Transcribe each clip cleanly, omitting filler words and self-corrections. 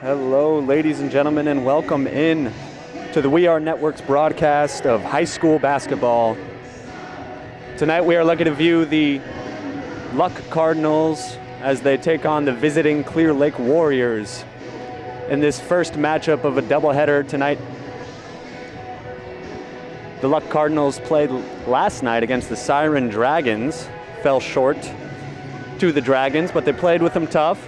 Hello, ladies and gentlemen, and welcome in to the We Are Network's broadcast of high school basketball. Tonight we are lucky to view the Luck Cardinals as they take on the visiting Clear Lake Warriors in this first matchup of a doubleheader tonight. The Luck Cardinals played last night against the Siren Dragons, fell short to the Dragons, but they played with them tough.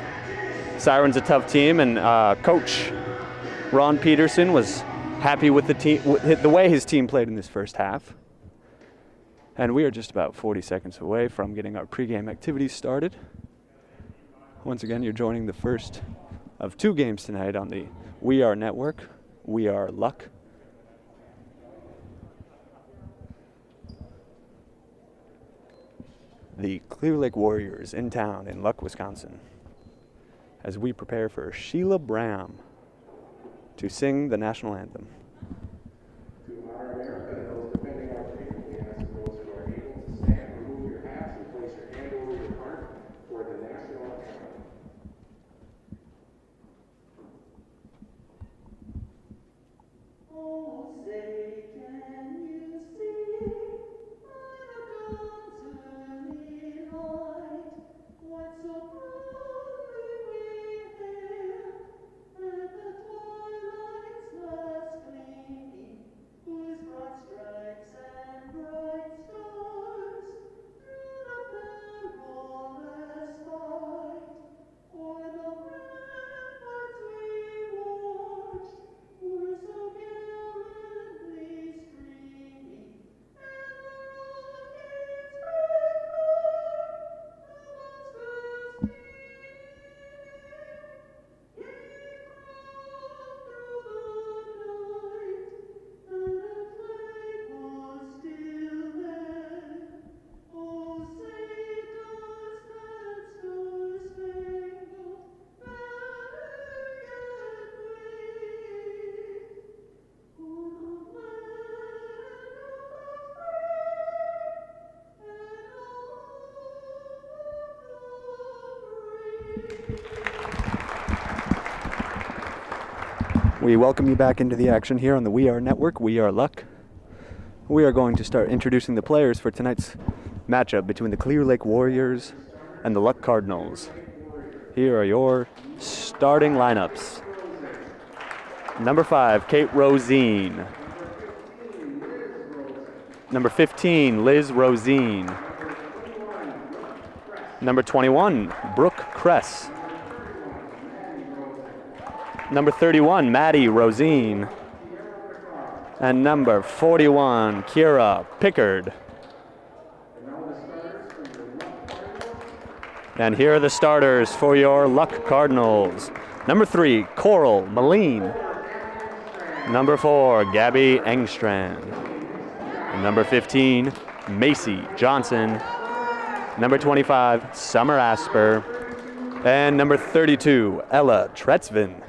Siren's a tough team, and Coach Ron Peterson was happy with the way his team played in this first half. And we are just about 40 seconds away from getting our pregame activities started. Once again, you're joining the first of two games tonight on the We Are Network. We Are Luck. The Clear Lake Warriors in town in Luck, Wisconsin, as we prepare for Sheila Bram to sing the national anthem. To honor America and those defending our freedom, we ask those who are able to stand, remove your hats and place your hand over your heart for the national anthem. Oh, say, can you see by the dawn's early light what so proudly we hailed at the twilight's last gleaming, whose broad stripes and bright stars through the perilous fight o'er the ramparts we watched were so gallantly streaming, and the rocket's red glare, the monstrous beam, yea, crawled through the night, and a flag was still there. Oh, say does that star-spangled banner yet wave o'er the land of the free and of the brave? We welcome you back into the action here on the We Are Network, We Are Luck. We are going to start introducing the players for tonight's matchup between the Clear Lake Warriors and the Luck Cardinals. Here are your starting lineups. Number 5, Kate Rosine. Number 15, Liz Rosine. Number 21, Brooke Kress. Number 31, Maddie Rosine. And number 41, Kira Pickard. And here are the starters for your Luck Cardinals. Number 3, Coral Moline. Number 4, Gabby Engstrand. And number 15, Macy Johnson. Number 25, Summer Asper. And number 32, Ella Tretzvin.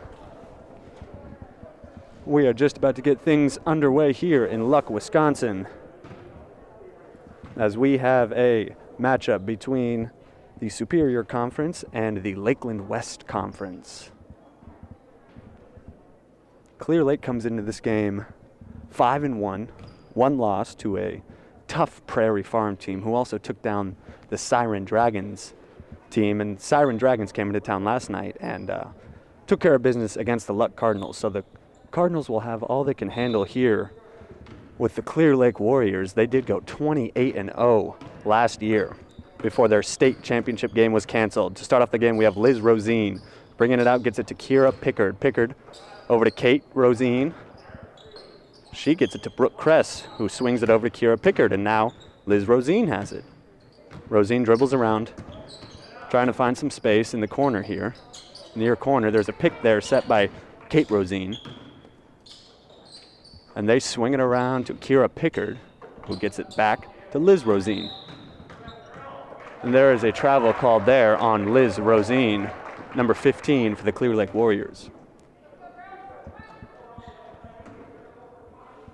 We are just about to get things underway here in Luck, Wisconsin, as we have a matchup between the Superior Conference and the Lakeland West Conference. Clear Lake comes into this game 5-1, one loss to a tough Prairie Farm team who also took down the Siren Dragons team. And Siren Dragons came into town last night and took care of business against the Luck Cardinals. So the Cardinals will have all they can handle here with the Clear Lake Warriors. They did go 28-0 last year before their state championship game was canceled. To start off the game, we have Liz Rosine bringing it out, gets it to Kira Pickard. Pickard over to Kate Rosine. She gets it to Brooke Kress, who swings it over to Kira Pickard, and now Liz Rosine has it. Rosine dribbles around, trying to find some space in the corner here. Near corner, there's a pick there set by Kate Rosine. And they swing it around to Kira Pickard, who gets it back to Liz Rosine. And there is a travel called there on Liz Rosine, number 15 for the Clear Lake Warriors.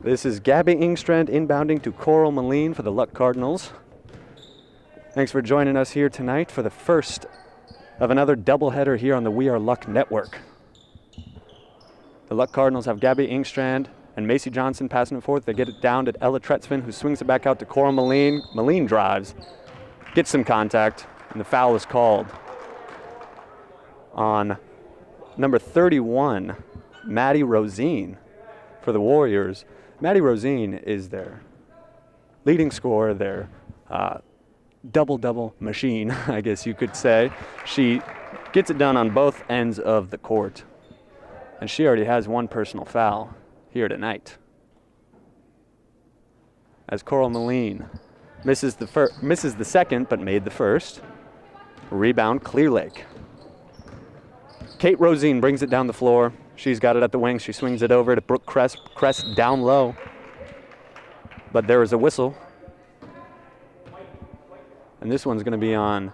This is Gabby Engstrand inbounding to Coral Moline for the Luck Cardinals. Thanks for joining us here tonight for the first of another doubleheader here on the We Are Luck Network. The Luck Cardinals have Gabby Ingstrand and Macy Johnson passing it forth. They get it down to Ella Tretzvin, who swings it back out to Coral Moline. Moline drives, gets some contact, and the foul is called on number 31, Maddie Rosine, for the Warriors. Maddie Rosine is their leading scorer, their double-double machine, I guess you could say. She gets it done on both ends of the court, and she already has one personal foul here tonight. As Coral Moline misses the second, but made the first. Rebound, Clear Lake. Kate Rosine brings it down the floor. She's got it at the wing. She swings it over to Brooke Cress. Cress down low. But there is a whistle. And this one's going to be on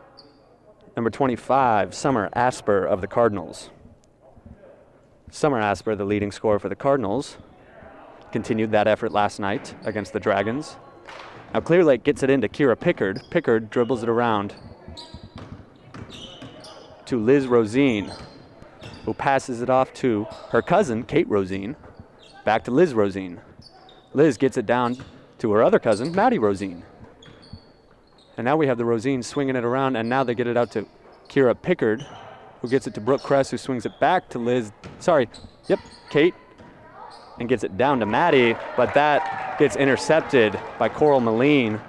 number 25, Summer Asper of the Cardinals. Summer Asper, the leading scorer for the Cardinals, continued that effort last night against the Dragons. Now Clear Lake gets it into Kira Pickard. Pickard dribbles it around to Liz Rosine, who passes it off to her cousin, Kate Rosine. Back to Liz Rosine. Liz gets it down to her other cousin, Maddie Rosine. And now we have the Rosine swinging it around, and now they get it out to Kira Pickard, who gets it to Brooke Cress, who swings it back to Kate, and gets it down to Maddie, but that gets intercepted by Coral Moline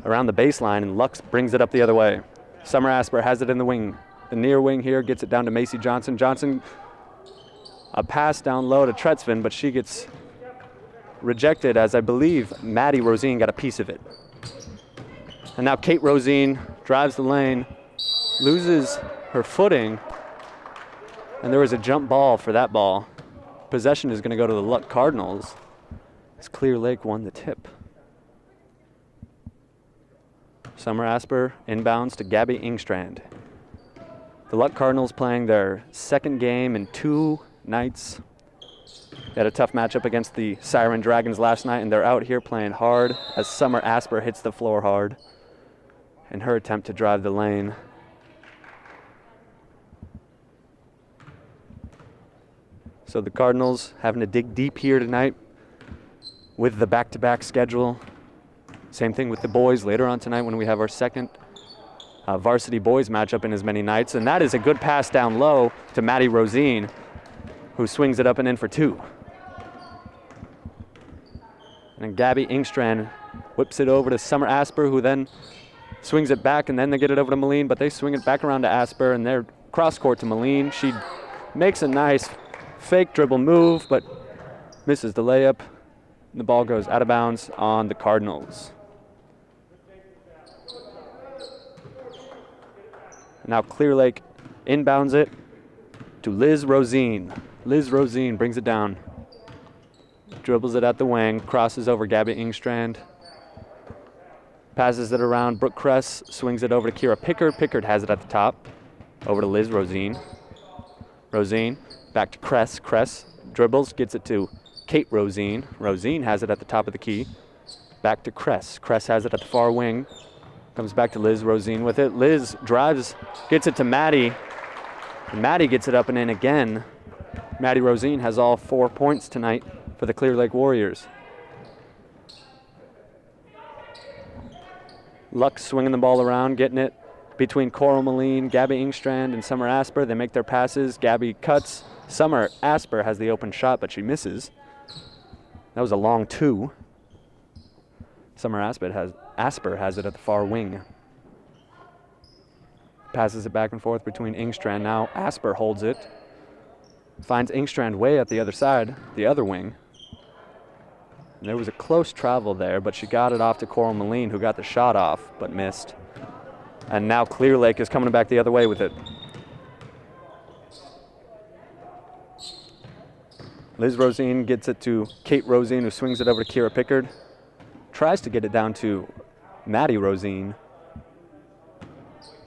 around the baseline, and Lux brings it up the other way. Summer Asper has it in the wing. The near wing here gets it down to Macy Johnson. Johnson, a pass down low to Tretzvin, but she gets rejected, as I believe Maddie Rosine got a piece of it. And now Kate Rosine drives the lane, loses her footing, and there was a jump ball for that ball. Possession is going to go to the Luck Cardinals as Clear Lake won the tip. Summer Asper inbounds to Gabby Ingstrand. The Luck Cardinals playing their second game in 2 nights. They had a tough matchup against the Siren Dragons last night, and they're out here playing hard as Summer Asper hits the floor hard in her attempt to drive the lane. So the Cardinals having to dig deep here tonight with the back-to-back schedule. Same thing with the boys later on tonight when we have our second varsity boys matchup in as many nights. And that is a good pass down low to Maddie Rosine, who swings it up and in for 2. And Gabby Ingstrand whips it over to Summer Asper, who then swings it back, and then they get it over to Moline, but they swing it back around to Asper, and they're cross-court to Moline. She makes a nice fake dribble move, but misses the layup. The ball goes out of bounds on the Cardinals. Now Clear Lake inbounds it to Liz Rosine. Liz Rosine brings it down. Dribbles it at the wing, crosses over Gabby Ingstrand. Passes it around. Brooke Cress swings it over to Kira Pickard. Pickard has it at the top. Over to Liz Rosine. Rosine back to Cress. Cress dribbles, gets it to Kate Rosine. Rosine has it at the top of the key. Back to Cress. Cress has it at the far wing. Comes back to Liz Rosine with it. Liz drives, gets it to Maddie. And Maddie gets it up and in again. Maddie Rosine has all 4 points tonight for the Clear Lake Warriors. Lux swinging the ball around, getting it between Coral Moline, Gabby Ingstrand, and Summer Asper. They make their passes. Gabby cuts. Summer Asper has the open shot, but she misses. That was a long 2. Summer Asper has it at the far wing. Passes it back and forth between Ingstrand. Now Asper holds it. Finds Ingstrand way at the other side, the other wing. And there was a close travel there, but she got it off to Coral Moline, who got the shot off, but missed. And now Clear Lake is coming back the other way with it. Liz Rosine gets it to Kate Rosine, who swings it over to Kira Pickard. Tries to get it down to Maddie Rosine.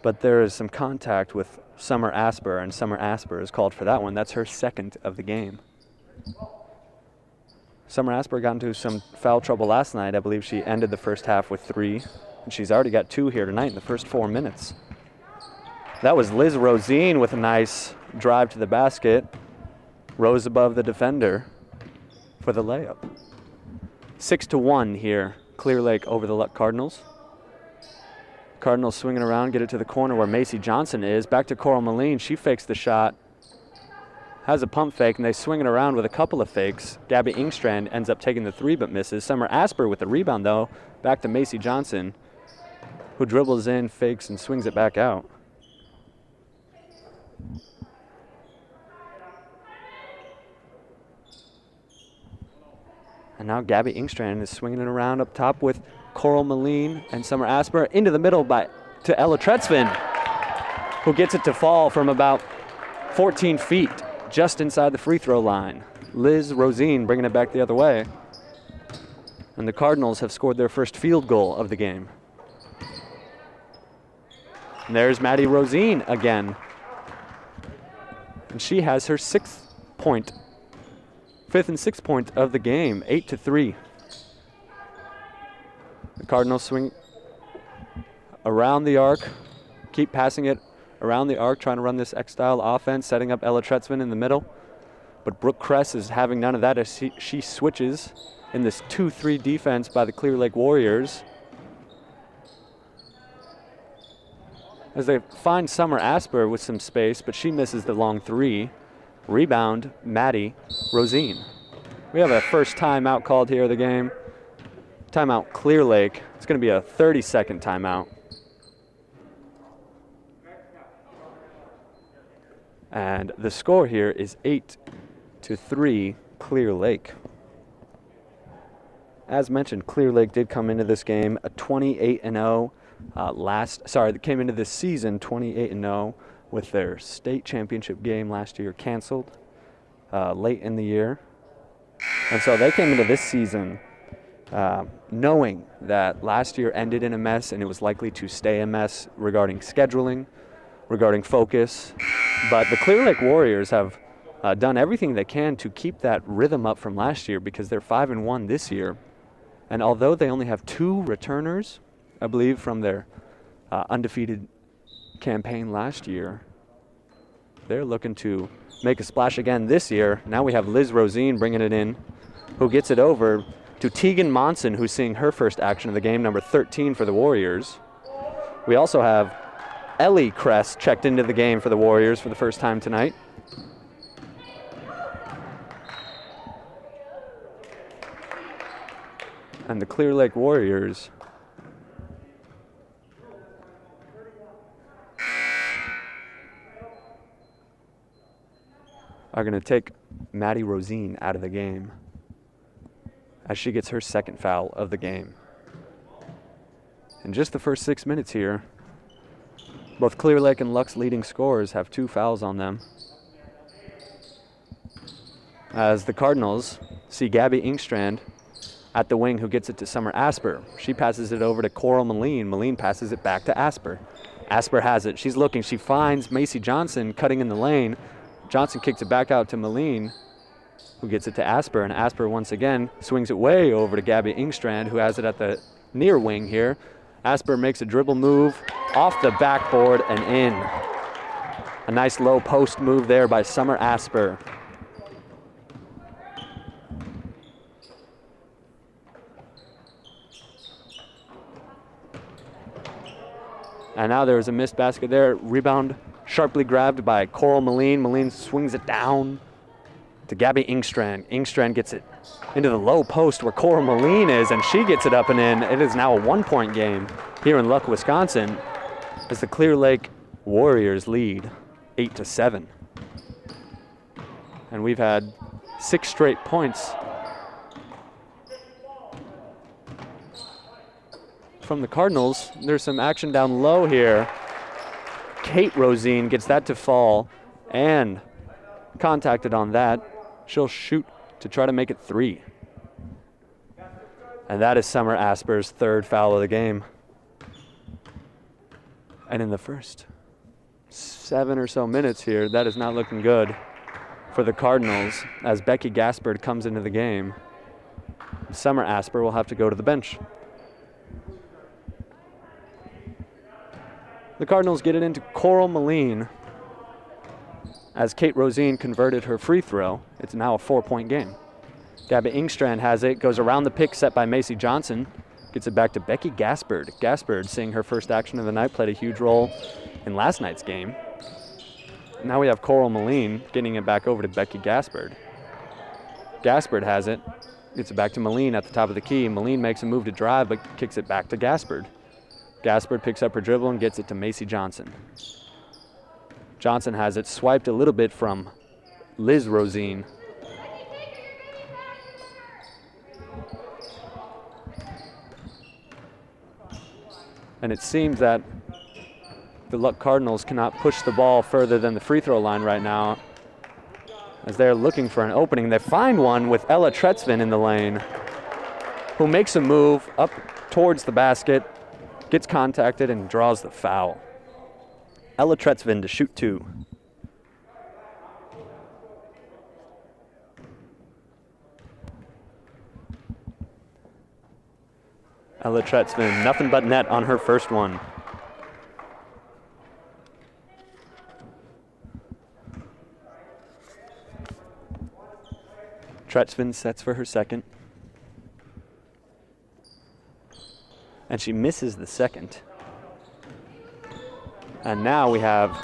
But there is some contact with Summer Asper, and Summer Asper is called for that one. That's her second of the game. Summer Asper got into some foul trouble last night. I believe she ended the first half with 3, and she's already got 2 here tonight in the first 4 minutes. That was Liz Rosine with a nice drive to the basket. rose above the defender for the layup. 6-1 here, Clear Lake over the Luck Cardinals. Cardinals swinging around, get it to the corner where Macy Johnson is. Back to Coral Moline. She fakes the shot, has a pump fake, and they swing it around with a couple of fakes. Gabby Ingstrand ends up taking the three but misses. Summer Asper with the rebound, though. Back to Macy Johnson, who dribbles in, fakes, and swings it back out. And now Gabby Ingstrand is swinging it around up top with Coral Moline and Summer Asper into the middle to Ella Tretzvin, who gets it to fall from about 14 feet, just inside the free throw line. Liz Rosine bringing it back the other way. And the Cardinals have scored their first field goal of the game. And there's Maddie Rosine again. And she has her fifth and sixth point of the game, 8-3. The Cardinals swing around the arc, keep passing it around the arc, trying to run this X-style offense, setting up Ella Tretzvin in the middle. But Brooke Kress is having none of that as she switches in this 2-3 defense by the Clear Lake Warriors. As they find Summer Asper with some space, but she misses the long three. Rebound, Maddie Rosine. We have a first timeout called here of the game. Timeout Clear Lake. It's going to be a 30-second timeout. And the score here is 8-3 Clear Lake. As mentioned, Clear Lake did come into this game a 28-0 they came into this season 28-0 with their state championship game last year canceled late in the year. And so they came into this season knowing that last year ended in a mess and it was likely to stay a mess regarding scheduling, regarding focus. But the Clear Lake Warriors have done everything they can to keep that rhythm up from last year because they're 5-1 this year. And although they only have 2 returners, I believe, from their undefeated campaign last year, they're looking to make a splash again this year. Now we have Liz Rosine bringing it in, who gets it over to Tegan Monson, who's seeing her first action of the game, number 13 for the Warriors. We also have Ellie Kress checked into the game for the Warriors for the first time tonight. And the Clear Lake Warriors are going to take Maddie Rosine out of the game as she gets her second foul of the game. In just the first 6 minutes here, both Clear Lake and Luck's leading scorers have 2 fouls on them. As the Cardinals see Gabby Ingstrand at the wing, who gets it to Summer Asper. She passes it over to Coral Moline. Moline passes it back to Asper. Asper has it. She's looking. She finds Macy Johnson cutting in the lane. Johnson kicks it back out to Moline, who gets it to Asper. And Asper once again swings it way over to Gabby Ingstrand, who has it at the near wing here. Asper makes a dribble move off the backboard and in. A nice low post move there by Summer Asper. And now there's a missed basket there. Rebound sharply grabbed by Coral Moline. Moline swings it down to Gabby Ingstrand. Ingstrand gets it into the low post where Coral Moline is, and she gets it up and in. It is now a 1-point game here in Luck, Wisconsin, as the Clear Lake Warriors lead 8-7. And we've had 6 straight points from the Cardinals. There's some action down low here. Kate Rosine gets that to fall and contacted on that. She'll shoot to try to make it 3. And that is Summer Asper's 3rd foul of the game. And in the first 7 or so minutes here, that is not looking good for the Cardinals as Becky Gaspard comes into the game. Summer Asper will have to go to the bench. The Cardinals get it into Coral Moline. as Kate Rosine converted her free throw. It's now a 4-point game. Gabby Ingstrand has it, goes around the pick set by Macy Johnson, gets it back to Becky Gaspard. Gaspard, seeing her first action of the night, played a huge role in last night's game. Now we have Coral Moline getting it back over to Becky Gaspard. Gaspard has it, gets it back to Moline at the top of the key. Moline makes a move to drive, but kicks it back to Gaspard. Gaspard picks up her dribble and gets it to Macy Johnson. Johnson has it swiped a little bit from Liz Rosine. And it seems that the Luck Cardinals cannot push the ball further than the free throw line right now, as they're looking for an opening. They find one with Ella Tretzvin in the lane, who makes a move up towards the basket, gets contacted, and draws the foul. Ella Tretzvin to shoot 2. Ella Tretzvin, nothing but net on her first one. Tretzvin sets for her second. And she misses the second. And now we have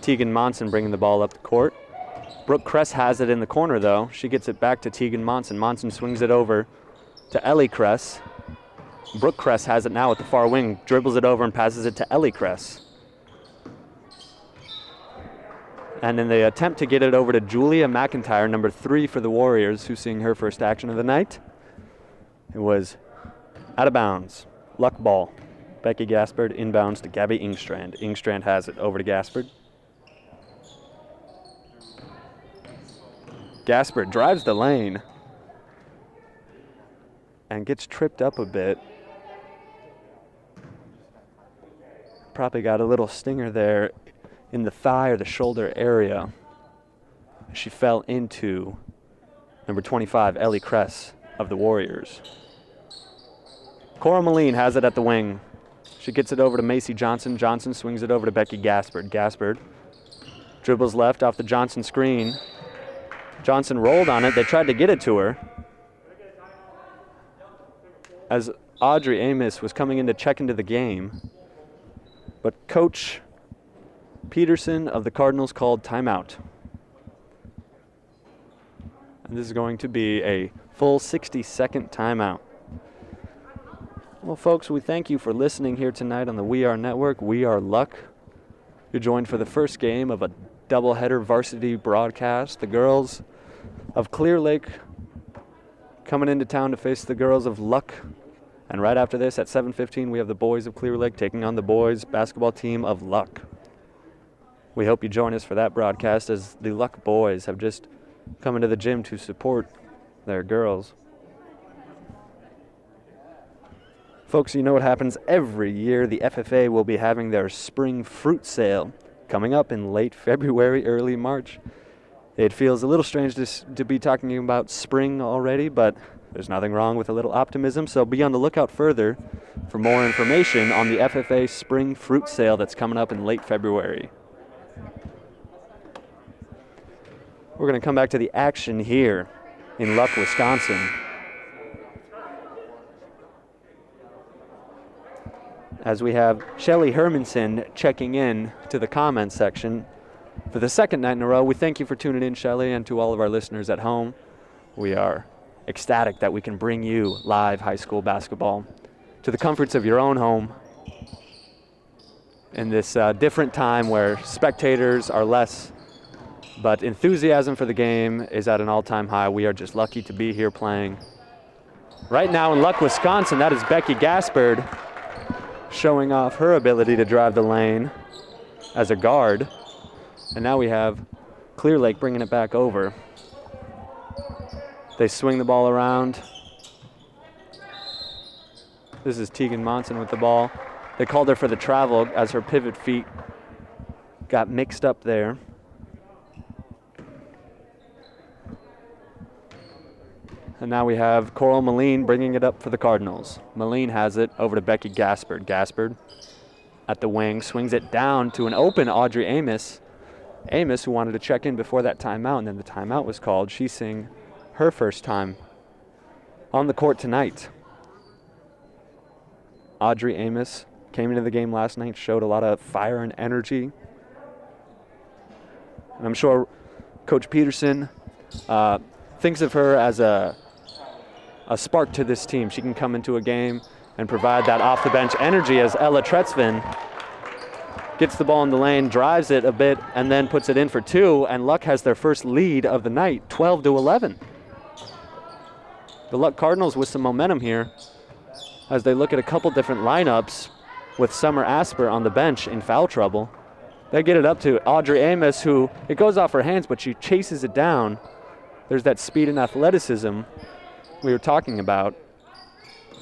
Tegan Monson bringing the ball up the court. Brooke Kress has it in the corner, though. She gets it back to Tegan Monson. Monson swings it over to Ellie Kress. Brooke Kress has it now at the far wing, dribbles it over and passes it to Ellie Kress. And in the attempt to get it over to Julia McIntyre, number 3 for the Warriors, who's seeing her first action of the night, it was out of bounds. Luck ball. Becky Gaspard inbounds to Gabby Ingstrand. Ingstrand has it over to Gaspard. Gaspard drives the lane and gets tripped up a bit. Probably got a little stinger there in the thigh or the shoulder area. She fell into number 25, Ellie Kress of the Warriors. Cora Moline has it at the wing. She gets it over to Macy Johnson. Johnson swings it over to Becky Gaspard. Gaspard dribbles left off the Johnson screen. Johnson rolled on it. They tried to get it to her, as Audrey Amos was coming in to check into the game. But Coach Peterson of the Cardinals called timeout. And this is going to be a full 60-second timeout. Well, folks, we thank you for listening here tonight on the We Are Network. We Are Luck. You're joined for the first game of a doubleheader varsity broadcast. The girls of Clear Lake coming into town to face the girls of Luck. And right after this, at 7:15, we have the boys of Clear Lake taking on the boys basketball team of Luck. We hope you join us for that broadcast, as the Luck boys have just come into the gym to support their girls. Folks, you know what happens every year. The FFA will be having their spring fruit sale coming up in late February, early March. It feels a little strange to be talking about spring already, but there's nothing wrong with a little optimism, so be on the lookout further for more information on the FFA spring fruit sale that's coming up in late February. We're going to come back to the action here in Luck, Wisconsin, as we have Shelly Hermanson checking in to the comments section for the second night in a row. We thank you for tuning in, Shelly, and to all of our listeners at home. We are ecstatic that we can bring you live high school basketball to the comforts of your own home in this different time where spectators are less, but enthusiasm for the game is at an all-time high. We are just lucky to be here playing. Right now in Luck, Wisconsin, that is Becky Gaspard showing off her ability to drive the lane as a guard. And now we have Clear Lake bringing it back over. They swing the ball around. This is Tegan Monson with the ball. They called her for the travel as her pivot feet got mixed up there. And now we have Coral Moline bringing it up for the Cardinals. Moline has it over to Becky Gaspard. Gaspard at the wing, swings it down to an open Audrey Amos. Amos, who wanted to check in before that timeout, and then the timeout was called. She's seeing her first time on the court tonight. Audrey Amos came into the game last night, showed a lot of fire and energy. And I'm sure Coach Peterson thinks of her as a spark to this team. She can come into a game and provide that off-the-bench energy as Ella Tretzvin gets the ball in the lane, drives it a bit, and then puts it in for two, and Luck has their first lead of the night, 12-11. The Luck Cardinals with some momentum here as they look at a couple different lineups with Summer Asper on the bench in foul trouble. They get it up to Audrey Amos, who, it goes off her hands, but she chases it down. There's that speed and athleticism we were talking about,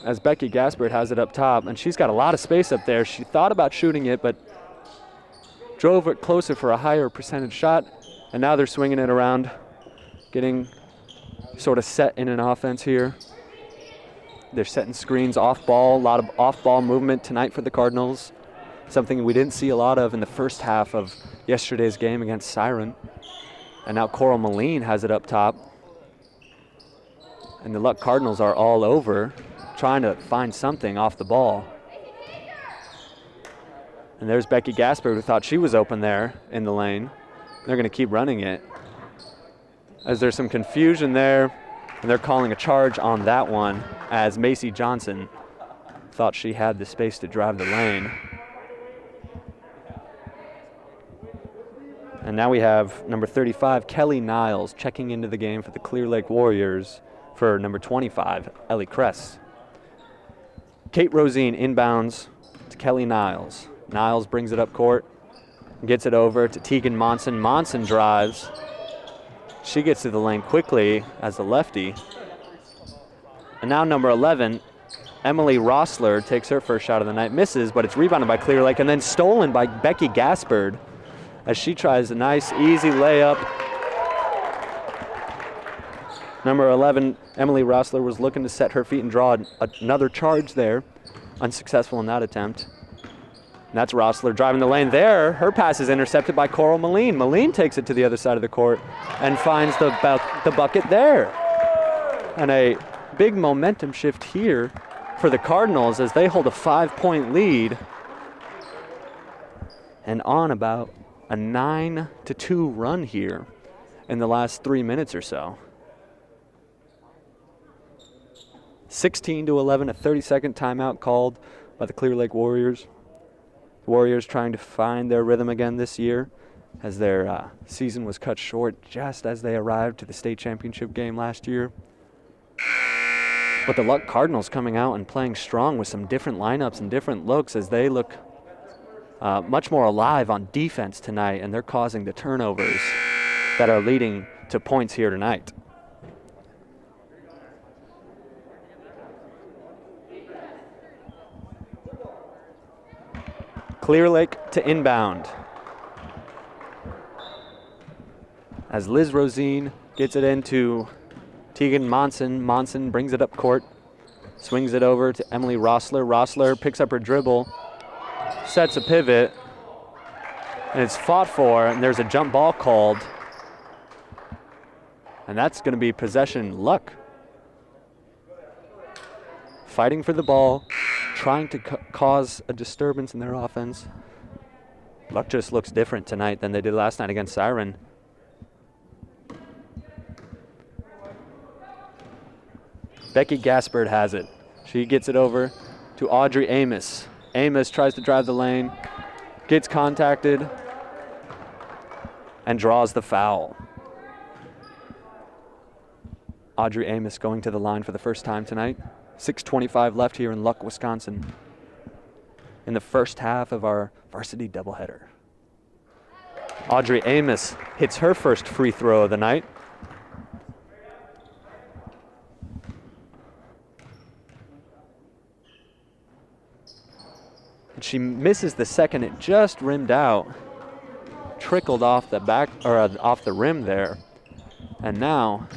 as Becky Gaspard has it up top, and she's got a lot of space up there. She thought about shooting it, but drove it closer for a higher percentage shot, and now they're swinging it around, getting sort of set in an offense here. They're setting screens off ball, a lot of off ball movement tonight for the Cardinals, something we didn't see a lot of in the first half of yesterday's game against Siren. And now Coral Moline has it up top, and the Luck Cardinals are all over, trying to find something off the ball. And there's Becky Gaspard, who thought she was open there in the lane. They're going to keep running it. As there's some confusion there, and they're calling a charge on that one, as Macy Johnson thought she had the space to drive the lane. And now we have number 35, Kelly Niles, checking into the game for the Clear Lake Warriors for number 25, Ellie Kress. Kate Rosine inbounds to Kelly Niles. Niles brings it up court, gets it over to Tegan Monson. Monson drives. She gets to the lane quickly as the lefty. And now number 11, Emily Rossler, takes her first shot of the night, misses, but it's rebounded by Clear Lake and then stolen by Becky Gaspard as she tries a nice, easy layup. Number 11, Emily Rossler, was looking to set her feet and draw another charge there. Unsuccessful in that attempt. And that's Rossler driving the lane there. Her pass is intercepted by Coral Moline. Moline takes it to the other side of the court and finds the bucket there. And a big momentum shift here for the Cardinals as they hold a 5-point lead and on about a 9-2 run here in the last 3 minutes or so. 16-11, a 30-second timeout called by the Clear Lake Warriors. The Warriors trying to find their rhythm again this year as their season was cut short just as they arrived to the state championship game last year. But the Luck Cardinals coming out and playing strong with some different lineups and different looks as they look much more alive on defense tonight, and they're causing the turnovers that are leading to points here tonight. Clear Lake to inbound as Liz Rosine gets it into Tegan Monson. Monson brings it up court, swings it over to Emily Rossler. Rossler picks up her dribble, sets a pivot, and it's fought for, and there's a jump ball called. And that's going to be possession Luck. Fighting for the ball, trying to cause a disturbance in their offense. Luck just looks different tonight than they did last night against Siren. Becky Gaspard has it. She gets it over to Audrey Amos. Amos tries to drive the lane, gets contacted, and draws the foul. Audrey Amos going to the line for the first time tonight. 6:25 left here in Luck, Wisconsin, in the first half of our varsity doubleheader. Audrey Amos hits her first free throw of the night. And she misses the second. It just rimmed out, trickled off the back or off the rim there. And now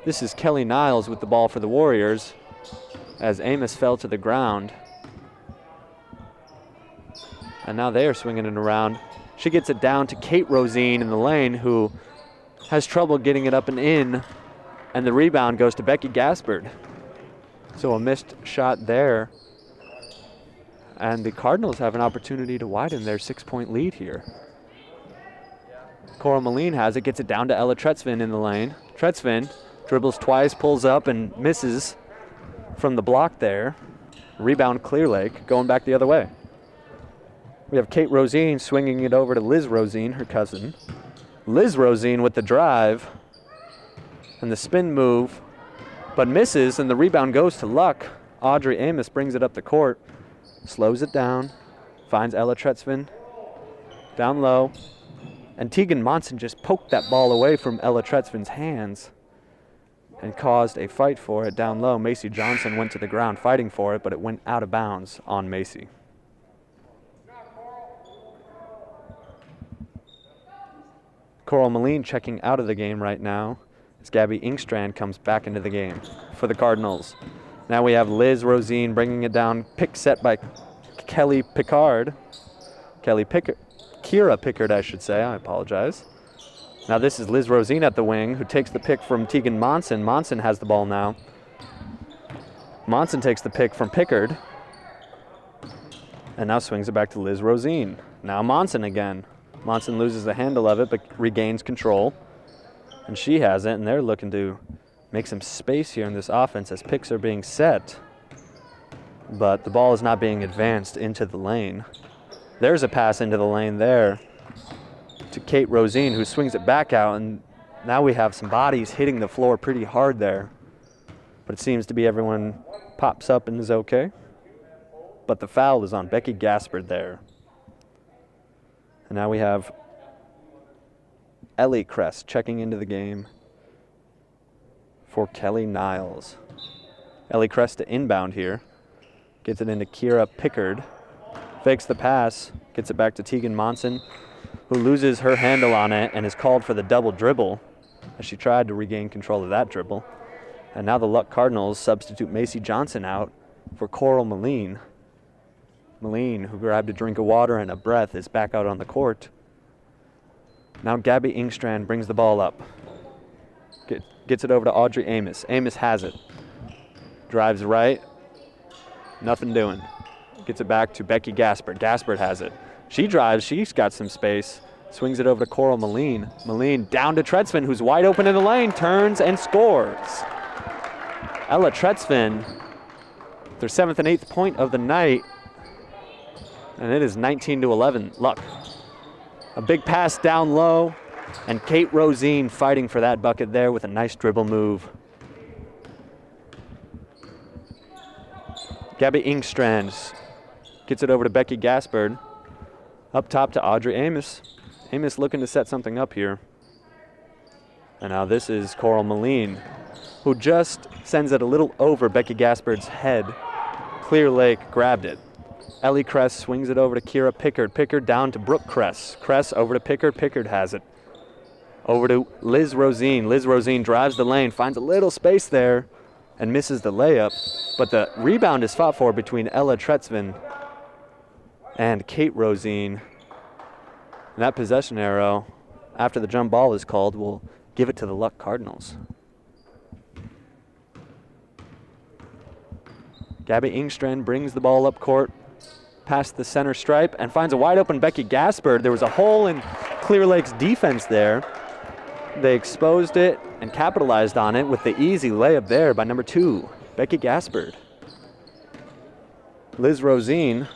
this is Kelly Niles with the ball for the Warriors as Amos fell to the ground. And now they are swinging it around. She gets it down to Kate Rosine in the lane, who has trouble getting it up and in. And the rebound goes to Becky Gaspard. So a missed shot there. And the Cardinals have an opportunity to widen their 6-point lead here. Coral Moline has it, gets it down to Ella Tretzvin in the lane. Tretzvin dribbles twice, pulls up and misses from the block there. Rebound Clear Lake, going back the other way. We have Kate Rosine swinging it over to Liz Rosine, her cousin. Liz Rosine with the drive and the spin move, but misses, and the rebound goes to Luck. Audrey Amos brings it up the court, slows it down, finds Ella Tretzvin down low, and Tegan Monson just poked that ball away from Ella Tretzvin's hands and caused a fight for it down low. Macy Johnson went to the ground fighting for it, but it went out of bounds on Macy. Coral Moline checking out of the game right now as Gabby Inkstrand comes back into the game for the Cardinals. Now we have Liz Rosine bringing it down, pick set by Kelly Pickard. Kira Pickard, I should say, I apologize. Now this is Liz Rosine at the wing, who takes the pick from Tegan Monson. Monson has the ball now. Monson takes the pick from Pickard, and now swings it back to Liz Rosine. Now Monson again. Monson loses the handle of it, but regains control. And she has it, and they're looking to make some space here in this offense as picks are being set. But the ball is not being advanced into the lane. There's a pass into the lane there to Kate Rosine, who swings it back out, and now we have some bodies hitting the floor pretty hard there. But it seems to be everyone pops up and is okay. But the foul is on Becky Gaspard there. And now we have Ellie Kress checking into the game for Kelly Niles. Ellie Kress to inbound here. Gets it into Kira Pickard. Fakes the pass. Gets it back to Tegan Monson, who loses her handle on it and is called for the double dribble as she tried to regain control of that dribble. And now the Luck Cardinals substitute Macy Johnson out for Coral Moline. Moline, who grabbed a drink of water and a breath, is back out on the court. Now Gabby Inkstrand brings the ball up. Gets it over to Audrey Amos. Amos has it. Drives right. Nothing doing. Gets it back to Becky Gaspard. Gaspard has it. She drives. She's got some space. Swings it over to Coral Moline. Moline down to Tretzvin, who's wide open in the lane. Turns and scores. Ella Tretzvin, their 7th and 8th point of the night. And it is 19-11, Luck. A big pass down low, and Kate Rosine fighting for that bucket there with a nice dribble move. Gabby Inkstrand gets it over to Becky Gaspard. Up top to Audrey Amos. Amos looking to set something up here. And now this is Coral Moline, who just sends it a little over Becky Gaspard's head. Clear Lake grabbed it. Ellie Kress swings it over to Kira Pickard. Pickard down to Brooke Kress. Kress over to Pickard. Pickard has it. Over to Liz Rosine. Liz Rosine drives the lane, finds a little space there, and misses the layup. But the rebound is fought for between Ella Tretzvin and Kate Rosine. And that possession arrow, after the jump ball is called, will give it to the Luck Cardinals. Gabby Inkstrand brings the ball up court, past the center stripe, and finds a wide open Becky Gaspard. There was a hole in Clear Lake's defense there. They exposed it and capitalized on it with the easy layup there by number 2, Becky Gaspard. Liz Rosine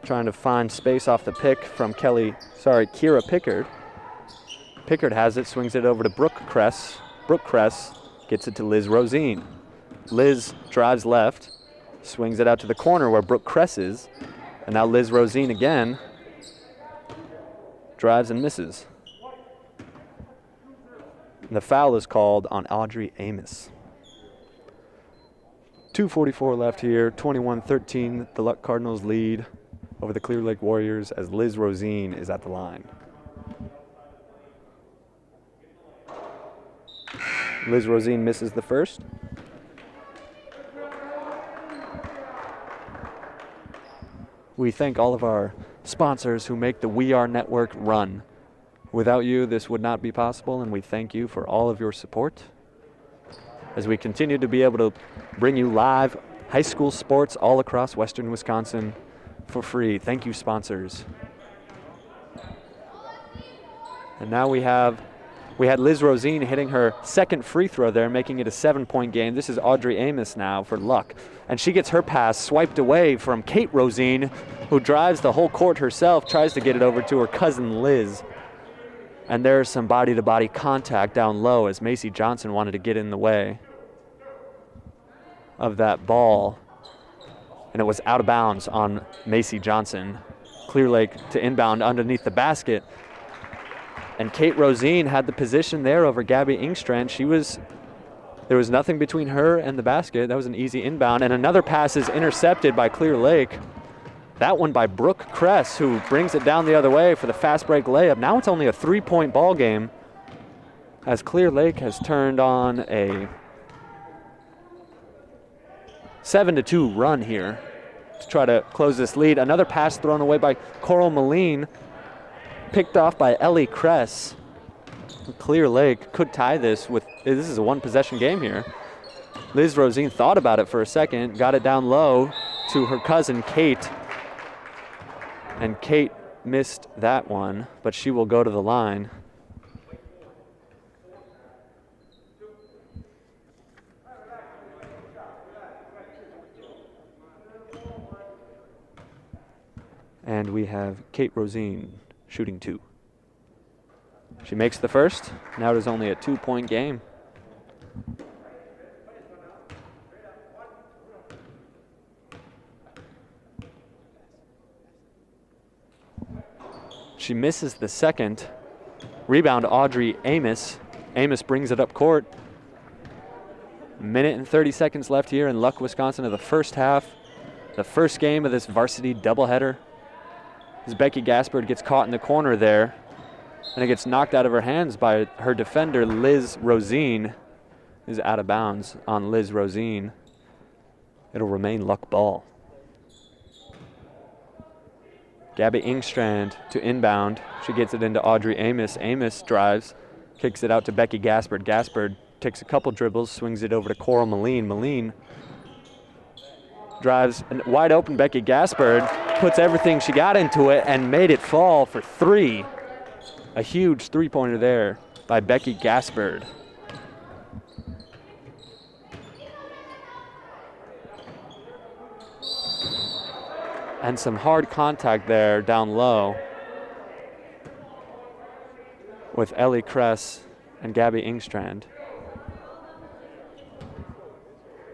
trying to find space off the pick from Kira Pickard. Pickard has it, swings it over to Brooke Kress. Brooke Kress gets it to Liz Rosine. Liz drives left, swings it out to the corner where Brooke Kress is. And now Liz Rosine again drives and misses. And the foul is called on Audrey Amos. 2:44 left here, 21-13. The Luck Cardinals lead over the Clear Lake Warriors as Liz Rosine is at the line. Liz Rosine misses the first. We thank all of our sponsors who make the We Are Network run. Without you, this would not be possible, and we thank you for all of your support as we continue to be able to bring you live high school sports all across western Wisconsin for free. Thank you, sponsors. And now we had Liz Rosine hitting her second free throw there, making it a 7-point game. This is Audrey Amos now for Luck. And she gets her pass swiped away from Kate Rosine, who drives the whole court herself, tries to get it over to her cousin Liz. And there's some body-to-body contact down low as Macy Johnson wanted to get in the way of that ball. And it was out of bounds on Macy Johnson. Clear Lake to inbound underneath the basket. And Kate Rosine had the position there over Gabby Ingstrand. There was nothing between her and the basket. That was an easy inbound. And another pass is intercepted by Clear Lake. That one by Brooke Kress, who brings it down the other way for the fast break layup. Now it's only a 3-point ball game as Clear Lake has turned on a 7-2 run here to try to close this lead. Another pass thrown away by Coral Moline, picked off by Ellie Kress. Clear Lake could tie this this is a one-possession game here. Liz Rosine thought about it for a second, got it down low to her cousin Kate. And Kate missed that one, but she will go to the line. And we have Kate Rosine shooting 2. She makes the first. Now it is only a 2-point game. She misses the second. Rebound, Audrey Amos. Amos brings it up court. Minute and 30 seconds left here in Luck, Wisconsin of the first half. The first game of this varsity doubleheader. As Becky Gaspard gets caught in the corner there, and it gets knocked out of her hands by her defender, Liz Rosine. Is out of bounds on Liz Rosine. It'll remain Luck ball. Gabby Ingstrand to inbound. She gets it into Audrey Amos. Amos drives, kicks it out to Becky Gaspard. Gaspard takes a couple dribbles, swings it over to Coral Moline. Moline drives, and wide open Becky Gaspard puts everything she got into it and made it fall for 3. A huge 3-pointer there by Becky Gaspard. And some hard contact there down low with Ellie Kress and Gabby Ingstrand.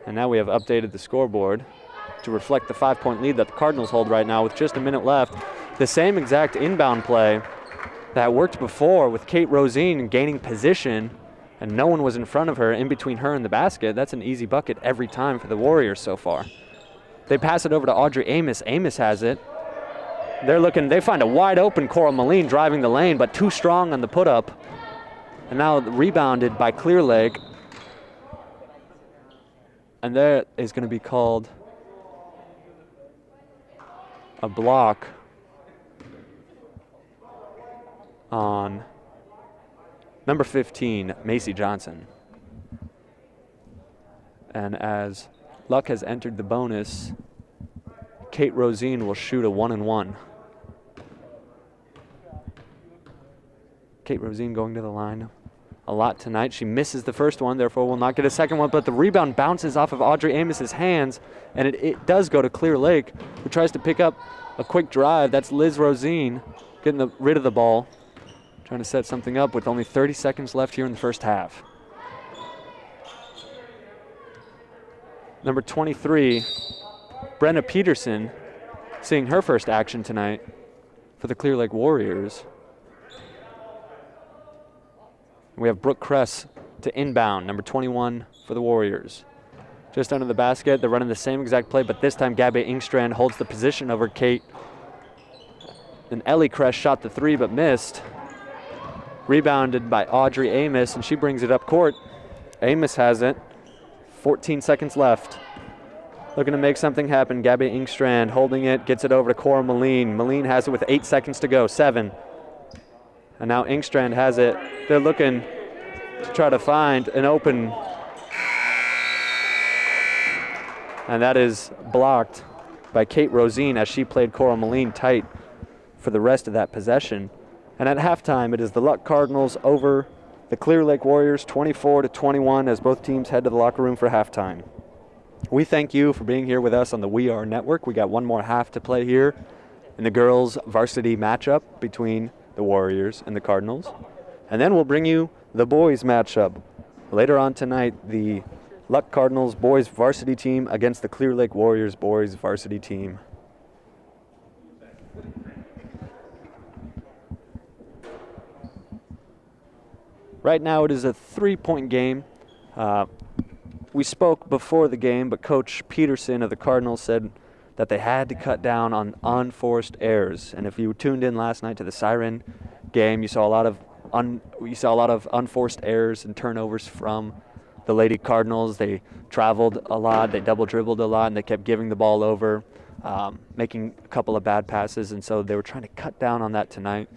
And now we have updated the scoreboard to reflect the 5-point lead that the Cardinals hold right now with just a minute left. The same exact inbound play that worked before with Kate Rosine gaining position and no one was in front of her, in between her and the basket. That's an easy bucket every time for the Warriors so far. They pass it over to Audrey Amos. Amos has it. They find a wide open Coral Moline driving the lane, but too strong on the put up. And now rebounded by Clear Lake. And there is going to be called a block on number 15, Macy Johnson. And as Luck has entered the bonus, Kate Rosine will shoot a 1-and-1. Kate Rosine going to the line a lot tonight. She misses the first one, therefore will not get a second one, but the rebound bounces off of Audrey Amos's hands, and it does go to Clear Lake, who tries to pick up a quick drive. That's Liz Rosine getting rid of the ball, trying to set something up with only 30 seconds left here in the first half. Number 23, Brenna Peterson, seeing her first action tonight for the Clear Lake Warriors. We have Brooke Kress to inbound, number 21 for the Warriors. Just under the basket, they're running the same exact play, but this time Gabby Ingstrand holds the position over Kate. And Ellie Kress shot the 3 but missed. Rebounded by Audrey Amos, and she brings it up court. Amos has it. 14 seconds left. looking to make something happen. Gabby Ingstrand holding it, gets it over to Cora Moline. Moline has it with 8 seconds to go, 7. And now Ingstrand has it. They're looking to try to find an open. And that is blocked by Kate Rosine as she played Cora Moline tight for the rest of that possession. And at halftime, it is the Luck Cardinals over the Clear Lake Warriors 24-21 as both teams head to the locker room for halftime. We thank you for being here with us on the We Are Network. We got one more half to play here in the girls' varsity matchup between the Warriors and the Cardinals. And then we'll bring you the boys' matchup. Later on tonight, the Luck Cardinals boys varsity team against the Clear Lake Warriors boys varsity team. Right now it is a 3-point game. We spoke before the game, but Coach Peterson of the Cardinals said that they had to cut down on unforced errors. And if you tuned in last night to the Siren game, you saw a lot of unforced errors and turnovers from the Lady Cardinals. They traveled a lot, they double dribbled a lot, and they kept giving the ball over, making a couple of bad passes, and so they were trying to cut down on that tonight.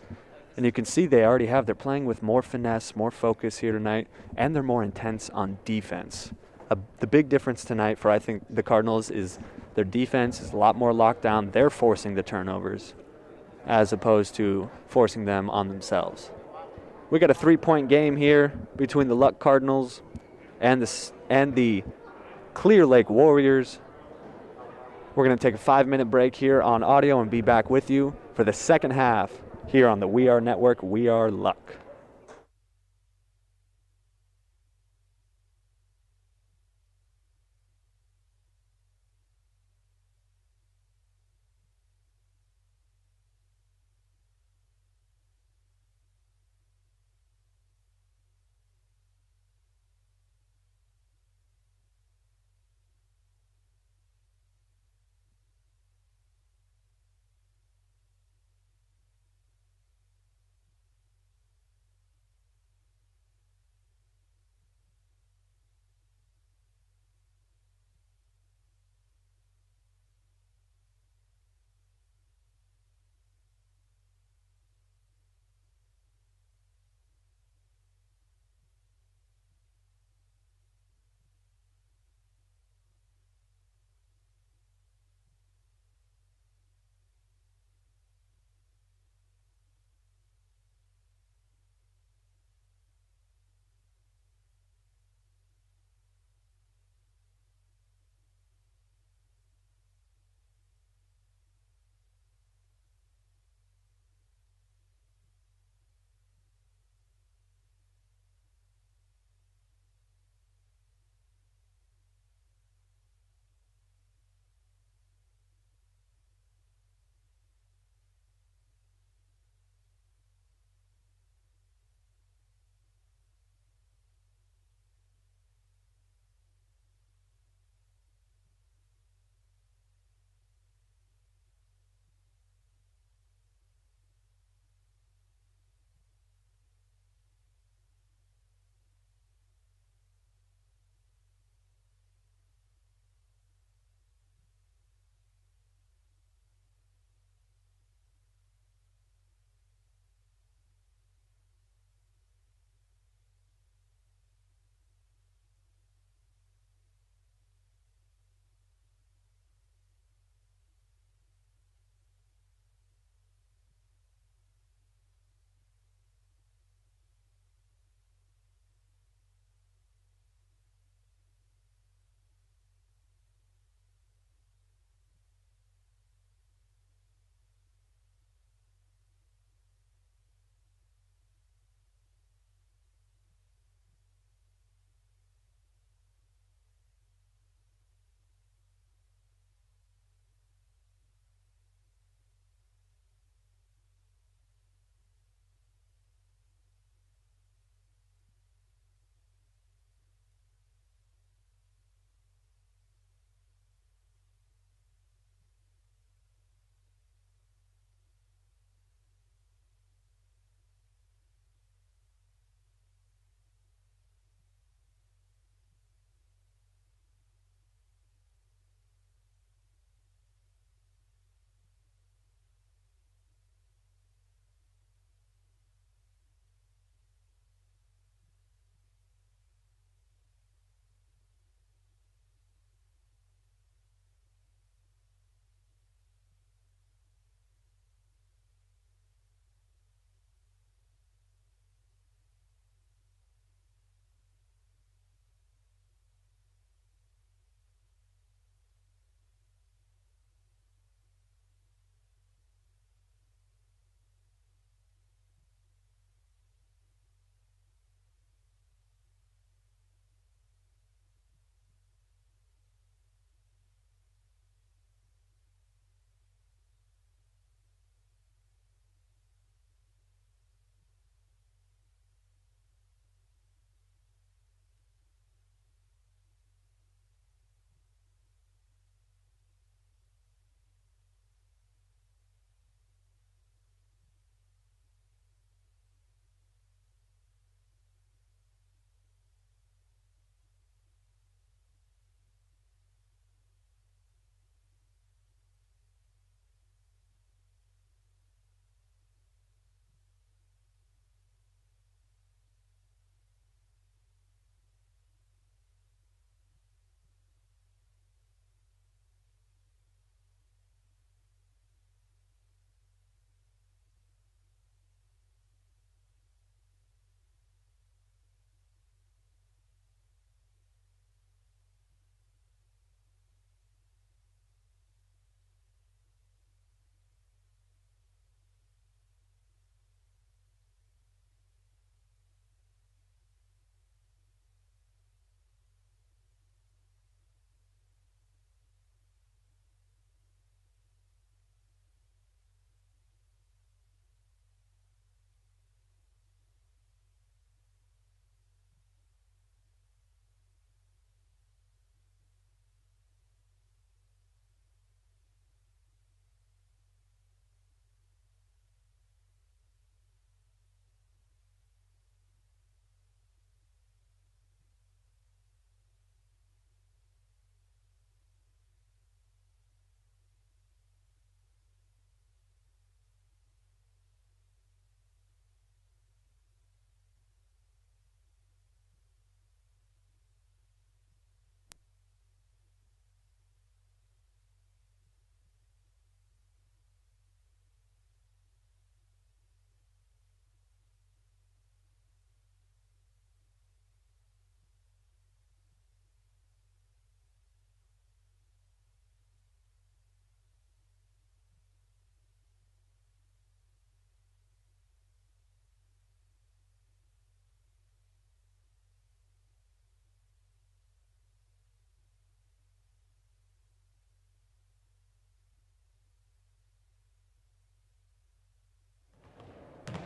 And you can see they're playing with more finesse, more focus here tonight, and they're more intense on defense. The big difference tonight for, I think, the Cardinals is their defense is a lot more locked down. They're forcing the turnovers as opposed to forcing them on themselves. We got a 3-point game here between the Luck Cardinals and the Clear Lake Warriors. We're going to take a 5-minute break here on audio and be back with you for the second half here on the We Are Network, We Are Luck.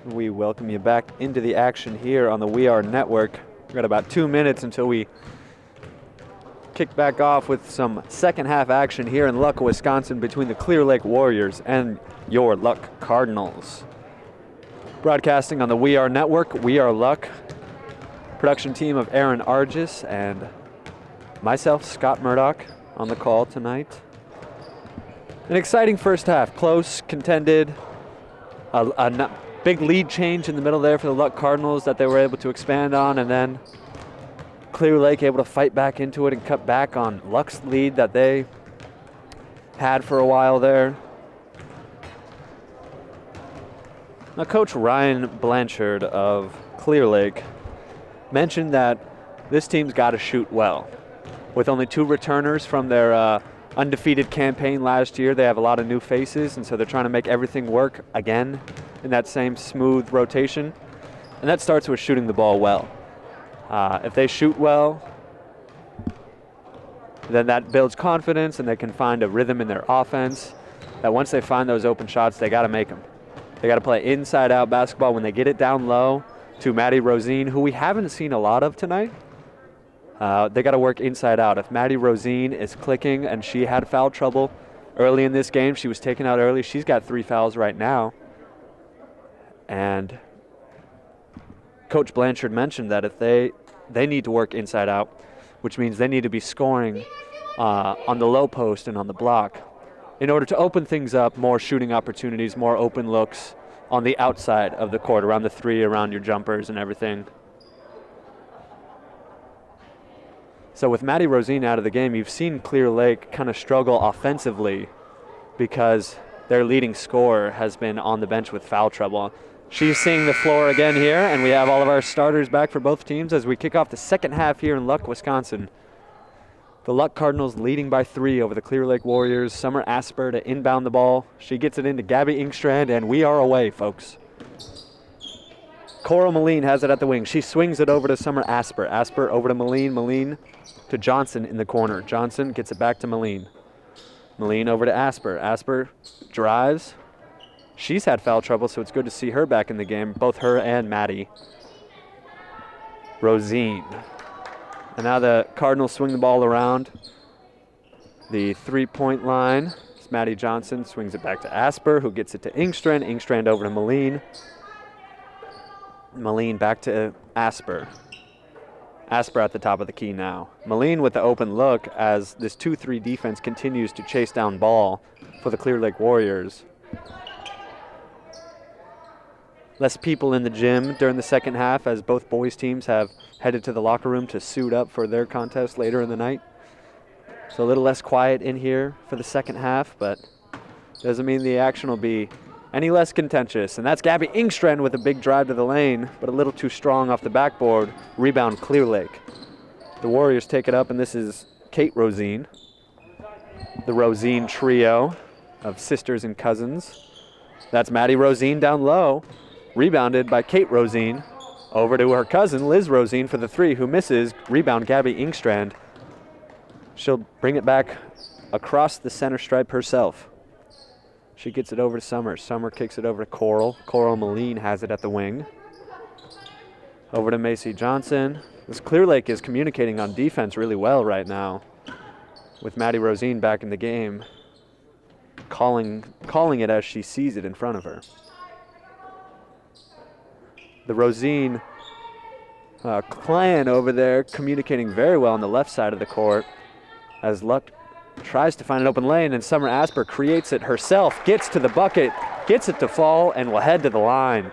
We welcome you back into the action here on the We Are Network. We've got about 2 minutes until we kick back off with some second half action here in Luck, Wisconsin between the Clear Lake Warriors and your Luck Cardinals. Broadcasting on the We Are Network, We Are Luck. Production team of Aaron Argis and myself, Scott Murdoch, on the call tonight. An exciting first half, close, contended, a big lead change in the middle there for the Luck Cardinals that they were able to expand on, and then Clear Lake able to fight back into it and cut back on Luck's lead that they had for a while there. Now, Coach Ryan Blanchard of Clear Lake mentioned that this team's got to shoot well. With only 2 returners from their undefeated campaign last year, they have a lot of new faces, and so they're trying to make everything work again in that same smooth rotation. And that starts with shooting the ball well. If they shoot well, then that builds confidence and they can find a rhythm in their offense that once they find those open shots, they got to make them. They got to play inside-out basketball when they get it down low to Maddie Rosine, who we haven't seen a lot of tonight. They got to work inside out. If Maddie Rosine is clicking, and she had foul trouble early in this game, she was taken out early. She's got 3 fouls right now. And Coach Blanchard mentioned that if they need to work inside out, which means they need to be scoring on the low post and on the block in order to open things up, more shooting opportunities, more open looks on the outside of the court, around the 3, around your jumpers and everything. So with Maddie Rosine out of the game, you've seen Clear Lake kind of struggle offensively because their leading scorer has been on the bench with foul trouble. She's seeing the floor again here, and we have all of our starters back for both teams as we kick off the second half here in Luck, Wisconsin. The Luck Cardinals leading by 3 over the Clear Lake Warriors. Summer Asper to inbound the ball. She gets it into Gabby Ingstrand, and we are away, folks. Coral Moline has it at the wing. She swings it over to Summer Asper. Asper over to Moline. Moline to Johnson in the corner. Johnson gets it back to Moline. Moline over to Asper. Asper drives. She's had foul trouble, so it's good to see her back in the game, both her and Maddie Rosine. And now the Cardinals swing the ball around the 3-point line. It's Maddie Johnson swings it back to Asper, who gets it to Ingstrand. Ingstrand over to Moline. Moline back to Asper. Asper at the top of the key now. Moline with the open look as this 2-3 defense continues to chase down ball for the Clear Lake Warriors. Less people in the gym during the second half as both boys teams have headed to the locker room to suit up for their contest later in the night. So a little less quiet in here for the second half, but doesn't mean the action will be any less contentious. And that's Gabby Ingstrand with a big drive to the lane, but a little too strong off the backboard. Rebound Clear Lake. The Warriors take it up, and this is Kate Rosine. The Rosine trio of sisters and cousins. That's Maddie Rosine down low. Rebounded by Kate Rosine. Over to her cousin, Liz Rosine, for the 3, who misses. Rebound, Gabby Ingstrand. She'll bring it back across the center stripe herself. She gets it over to Summer. Summer kicks it over to Coral. Coral Moline has it at the wing. Over to Macy Johnson. This Clear Lake is communicating on defense really well right now, with Maddie Rosine back in the game, calling it as she sees it in front of her. The Rosine clan over there communicating very well on the left side of the court as Luck tries to find an open lane, and Summer Asper creates it herself, gets to the bucket, gets it to fall, and will head to the line.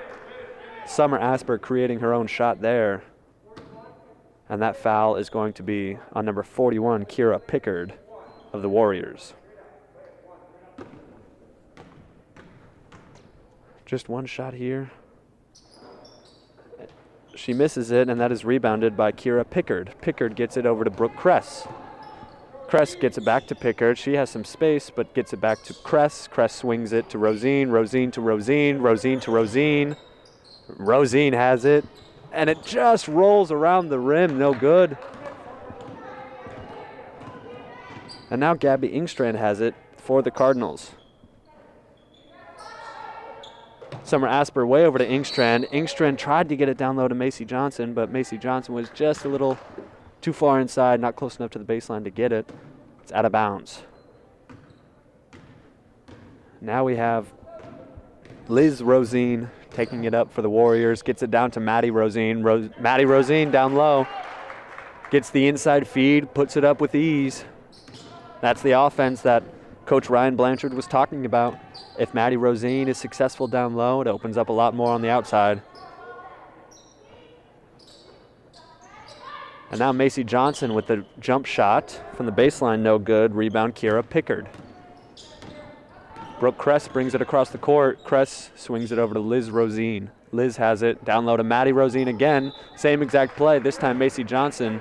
Summer Asper creating her own shot there. And that foul is going to be on number 41, Kira Pickard of the Warriors. Just one shot here. She misses it, and that is rebounded by Kira Pickard. Pickard gets it over to Brooke Kress. Kress gets it back to Pickard. She has some space, but gets it back to Kress. Kress swings it to Rosine. Rosine to Rosine. Rosine to Rosine. Rosine has it, and it just rolls around the rim. No good. And now Gabby Ingstrand has it for the Cardinals. Summer Asper way over to Ingstrand. Ingstrand tried to get it down low to Macy Johnson, but Macy Johnson was just a little too far inside, not close enough to the baseline to get it. It's out of bounds. Now we have Liz Rosine taking it up for the Warriors, gets it down to Maddie Rosine. Maddie Rosine down low, gets the inside feed, puts it up with ease. That's the offense that Coach Ryan Blanchard was talking about. If Maddie Rosine is successful down low, it opens up a lot more on the outside. And now Macy Johnson with the jump shot from the baseline, no good. Rebound, Kira Pickard. Brooke Kress brings it across the court. Kress swings it over to Liz Rosine. Liz has it down low to Maddie Rosine again. Same exact play. This time Macy Johnson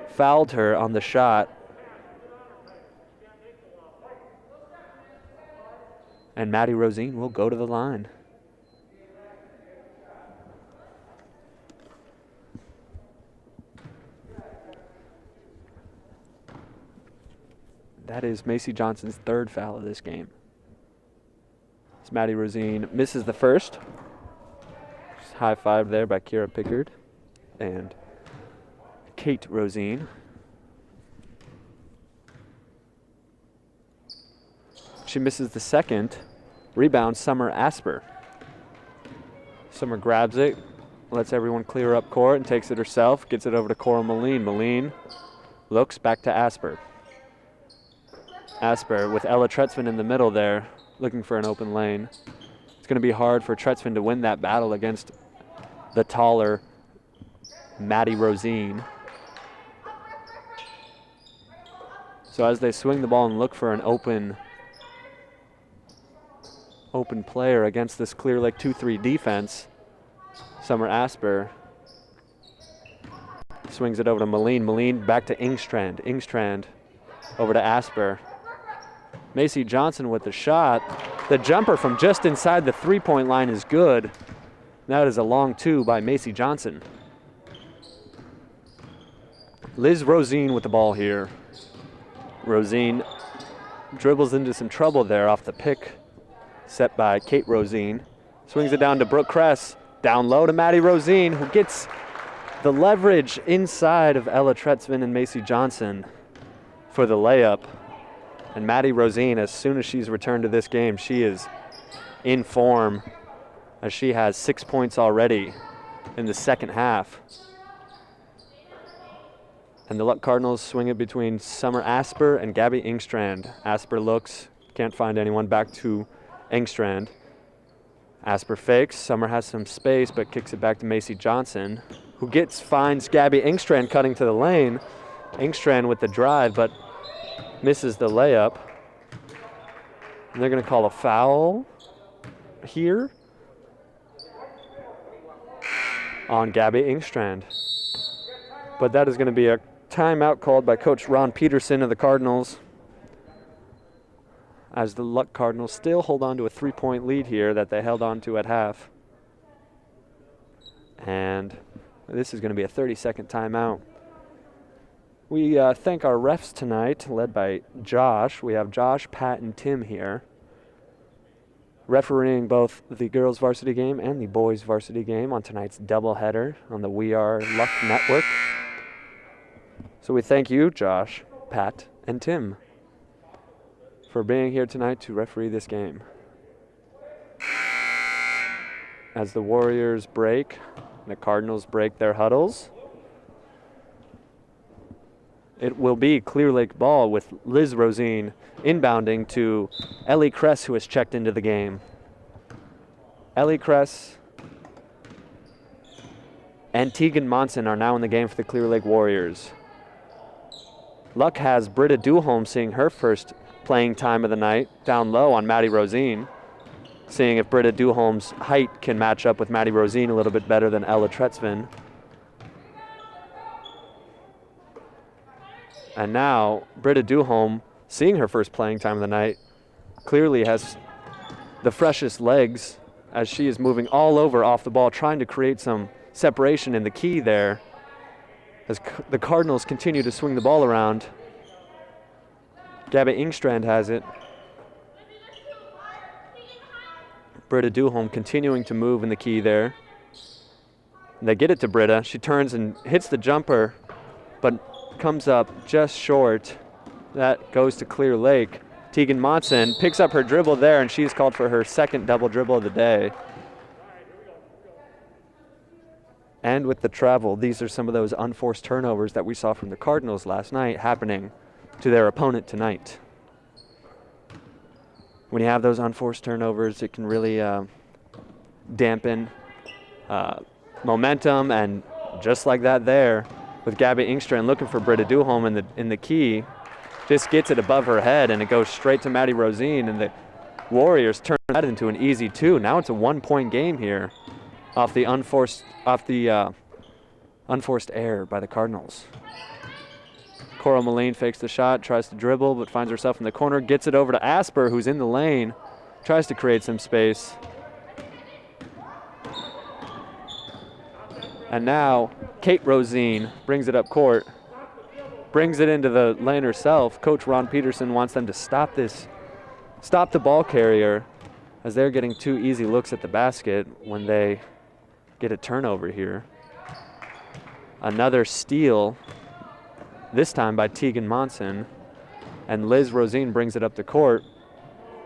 fouled her on the shot. And Maddie Rosine will go to the line. That is Macy Johnson's third foul of this game. As Maddie Rosine misses the first. High five there by Kira Pickard and Kate Rosine. She misses the second. Rebound, Summer Asper. Summer grabs it, lets everyone clear up court and takes it herself. Gets it over to Cora Moline. Moline looks back to Asper. Asper with Ella Tretzman in the middle there, looking for an open lane. It's going to be hard for Tretzman to win that battle against the taller Maddie Rosine. So as they swing the ball and look for an open player against this Clear Lake 2-3 defense, Summer Asper swings it over to Moline. Moline back to Ingstrand. Ingstrand over to Asper. Macy Johnson with the shot. The jumper from just inside the three-point line is good. That is a long two by Macy Johnson. Liz Rosine with the ball here. Rosine dribbles into some trouble there off the pick set by Kate Rosine. Swings it down to Brooke Kress. Down low to Maddie Rosine, who gets the leverage inside of Ella Tretzman and Macy Johnson for the layup. And Maddie Rosine, as soon as she's returned to this game, she is in form as she has 6 points already in the second half. And the Luck Cardinals swing it between Summer Asper and Gabby Ingstrand. Asper looks, can't find anyone, back to Ingstrand. Asper fakes, Summer has some space but kicks it back to Macy Johnson, who finds Gabby Ingstrand cutting to the lane. Ingstrand with the drive but misses the layup. And they're going to call a foul here on Gabby Ingstrand. But that is going to be a timeout called by Coach Ron Peterson of the Cardinals, as the Luck Cardinals still hold on to a 3-point lead here that they held on to at half. And this is going to be a 30-second timeout. We thank our refs tonight, led by Josh. We have Josh, Pat, and Tim here, refereeing both the girls' varsity game and the boys' varsity game on tonight's doubleheader on the We Are Luck Network. So we thank you, Josh, Pat, and Tim, for being here tonight to referee this game. As the Warriors break, the Cardinals break their huddles. It will be Clear Lake ball with Liz Rosine inbounding to Ellie Kress, who has checked into the game. Ellie Kress and Tegan Monson are now in the game for the Clear Lake Warriors. Luck has Britta Duholm seeing her first playing time of the night down low on Maddie Rosine, seeing if Britta Duholm's height can match up with Maddie Rosine a little bit better than Ella Tretzman. And now Britta Duholm, seeing her first playing time of the night, clearly has the freshest legs as she is moving all over off the ball, trying to create some separation in the key there as the Cardinals continue to swing the ball around. Gabby Ingstrand has it. Britta Duholm continuing to move in the key there. They get it to Britta. She turns and hits the jumper, but comes up just short. That goes to Clear Lake. Tegan Monson picks up her dribble there, and she's called for her second double dribble of the day. And with the travel, these are some of those unforced turnovers that we saw from the Cardinals last night happening to their opponent tonight. When you have those unforced turnovers, it can really dampen momentum, and just like that there, with Gabby Ingstrand looking for Britta Duholm in the key, just gets it above her head, and it goes straight to Maddie Rosine, and the Warriors turn that into an easy 2. Now it's a 1-point game here off the unforced error by the Cardinals. Coral Moline fakes the shot, tries to dribble, but finds herself in the corner, gets it over to Asper, who's in the lane, tries to create some space. And now Kate Rosine brings it up court, brings it into the lane herself. Coach Ron Peterson wants them to stop the ball carrier, as they're getting 2 easy looks at the basket when they get a turnover here. Another steal, this time by Tegan Monson, and Liz Rosine brings it up the court.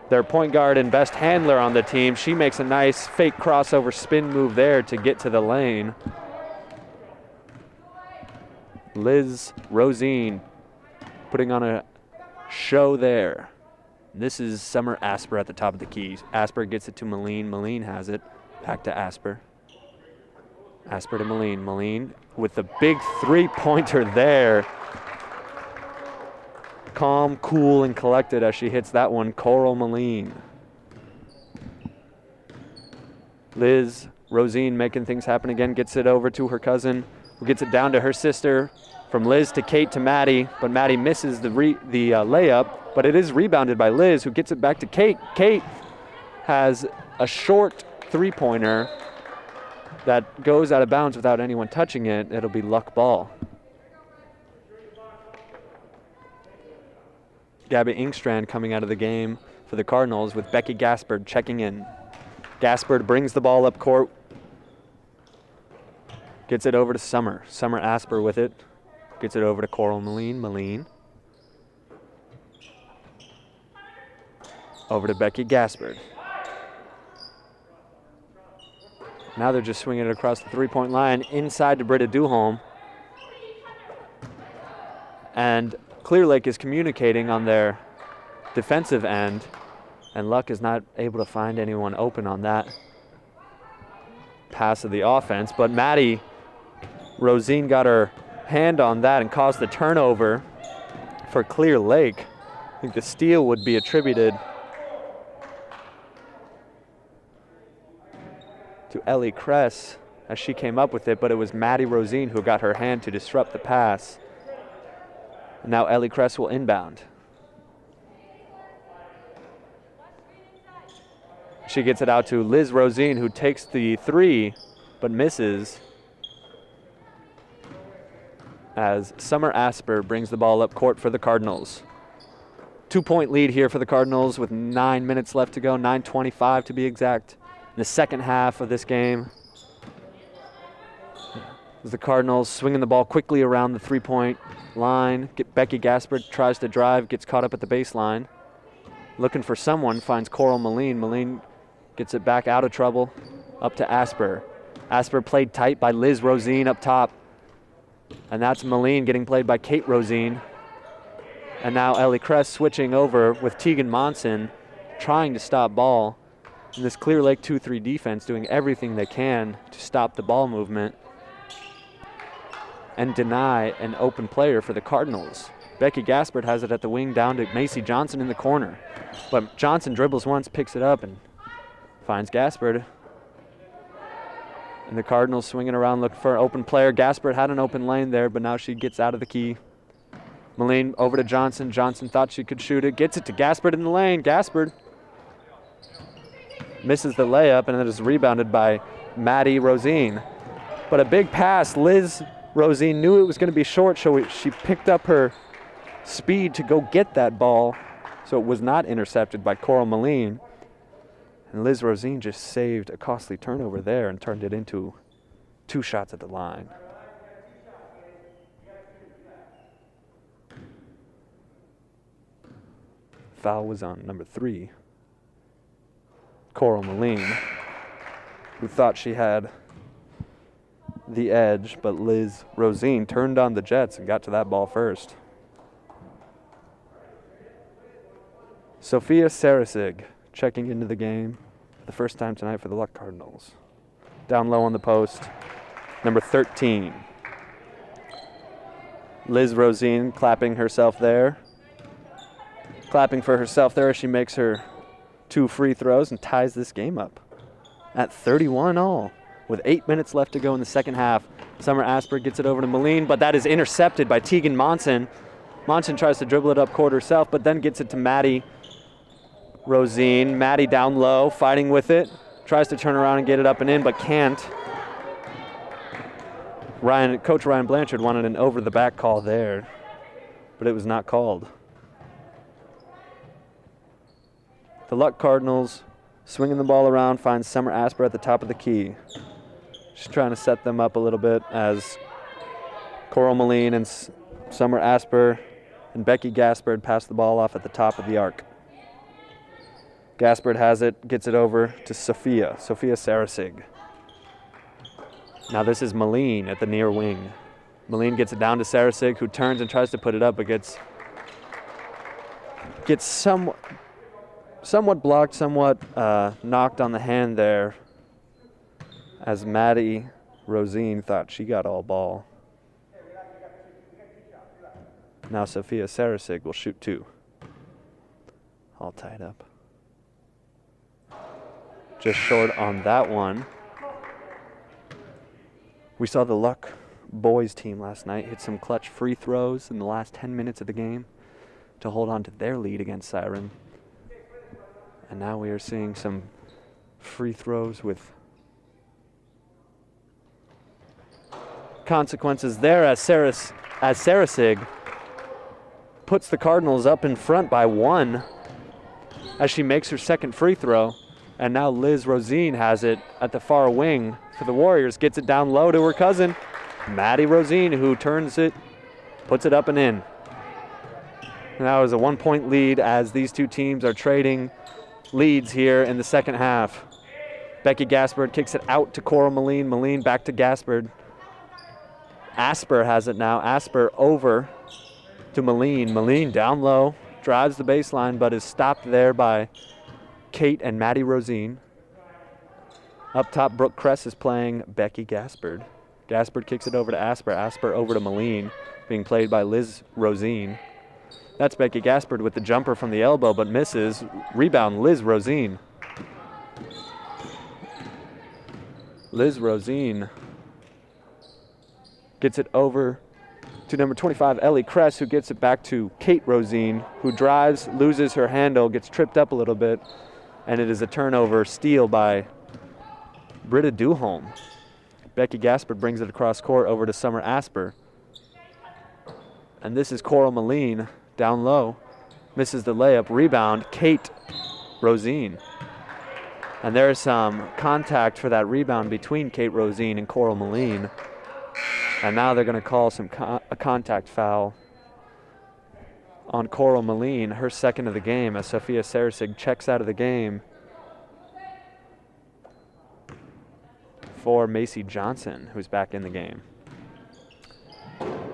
Their point guard and best handler on the team, she makes a nice fake crossover spin move there to get to the lane. Liz Rosine putting on a show there. This is Summer Asper at the top of the key. Asper gets it to Moline. Moline has it. Back to Asper. Asper to Moline. Moline with the big 3-pointer there. Calm, cool, and collected as she hits that one. Coral Moline. Liz Rosine making things happen again. Gets it over to her cousin, who gets it down to her sister. From Liz to Kate to Maddie, but Maddie misses the layup, but it is rebounded by Liz, who gets it back to Kate. Kate has a short 3-pointer that goes out of bounds without anyone touching it. It'll be luck ball. Gabby Ingstrand coming out of the game for the Cardinals with Becky Gaspard checking in. Gaspard brings the ball up court, gets it over to Summer. Summer Asper with it. Gets it over to Coral Moline. Moline. Over to Becky Gaspard. Now they're just swinging it across the 3-point line inside to Britta Duholm. And Clear Lake is communicating on their defensive end, and Luck is not able to find anyone open on that pass of the offense. But Maddie Rosine got her hand on that and caused the turnover for Clear Lake. I think the steal would be attributed to Ellie Kress as she came up with it, but it was Maddie Rosine who got her hand to disrupt the pass. And now Ellie Kress will inbound. She gets it out to Liz Rosine, who takes the 3 but misses, as Summer Asper brings the ball up court for the Cardinals. 2-point lead here for the Cardinals with 9 minutes left to go, 9:25 to be exact, in the second half of this game. As the Cardinals swinging the ball quickly around the 3-point line. Becky Gaspard tries to drive, gets caught up at the baseline. Looking for someone, finds Coral Moline. Moline gets it back out of trouble, up to Asper. Asper played tight by Liz Rosine up top. And that's Moline getting played by Kate Rosine. And now Ellie Kress switching over with Tegan Monson trying to stop ball. And this Clear Lake 2-3 defense doing everything they can to stop the ball movement and deny an open player for the Cardinals. Becky Gaspard has it at the wing down to Macy Johnson in the corner. But Johnson dribbles once, picks it up, and finds Gaspard. And the Cardinals swinging around looking for an open player. Gaspard had an open lane there, but now she gets out of the key. Moline over to Johnson. Johnson thought she could shoot it. Gets it to Gaspard in the lane. Gaspard misses the layup, and it is rebounded by Maddie Rosine. But a big pass. Liz Rosine knew it was going to be short, so she picked up her speed to go get that ball, so it was not intercepted by Coral Moline. And Liz Rosine just saved a costly turnover there and turned it into 2 shots at the line. Foul was on number 3, Coral Moline, who thought she had the edge, but Liz Rosine turned on the Jets and got to that ball first. Sophia Sarasig checking into the game for the first time tonight for the Luck Cardinals. Down low on the post, number 13. Liz Rosine clapping herself there. Clapping for herself there as she makes her 2 free throws and ties this game up at 31 all with 8 minutes left to go in the second half. Summer Asper gets it over to Moline, but that is intercepted by Tegan Monson. Monson tries to dribble it up court herself, but then gets it to Maddie Rosine. Maddie down low, fighting with it. Tries to turn around and get it up and in, but can't. Coach Ryan Blanchard wanted an over-the-back call there, but it was not called. The Luck Cardinals swinging the ball around, finds Summer Asper at the top of the key. She's trying to set them up a little bit as Coral Moline and Summer Asper and Becky Gaspard pass the ball off at the top of the arc. Gaspard has it, gets it over to Sophia Sarasig. Now this is Moline at the near wing. Moline gets it down to Sarasig, who turns and tries to put it up, but gets somewhat blocked, somewhat knocked on the hand there as Maddie Rosine thought she got all ball. Now Sophia Sarasig will shoot 2. All tied up. Just short on that one. We saw the Luck boys team last night hit some clutch free throws in the last 10 minutes of the game to hold on to their lead against Siren. And now we are seeing some free throws with consequences there as Sarasig puts the Cardinals up in front by 1 as she makes her second free throw. And now Liz Rosine has it at the far wing for the Warriors, gets it down low to her cousin, Maddie Rosine, who turns it, puts it up and in. Now is a 1-point lead as these two teams are trading leads here in the second half. Becky Gaspard kicks it out to Coral Moline. Moline back to Gaspard. Asper has it now. Asper over to Moline. Moline down low, drives the baseline, but is stopped there by Kate and Maddie Rosine. Up top, Brooke Kress is playing Becky Gaspard. Gaspard kicks it over to Asper. Asper over to Moline, being played by Liz Rosine. That's Becky Gaspard with the jumper from the elbow, but misses. Rebound, Liz Rosine. Liz Rosine gets it over to number 25, Ellie Kress, who gets it back to Kate Rosine, who drives, loses her handle, gets tripped up a little bit, and it is a turnover steal by Britta Duholm. Becky Gaspard brings it across court over to Summer Asper. And this is Coral Moline down low. Misses the layup. Rebound, Kate Rosine. And there's some contact for that rebound between Kate Rosine and Coral Moline. And now they're going to call a contact foul on Coral Moline, her second of the game, as Sophia Sarasig checks out of the game for Macy Johnson, who's back in the game.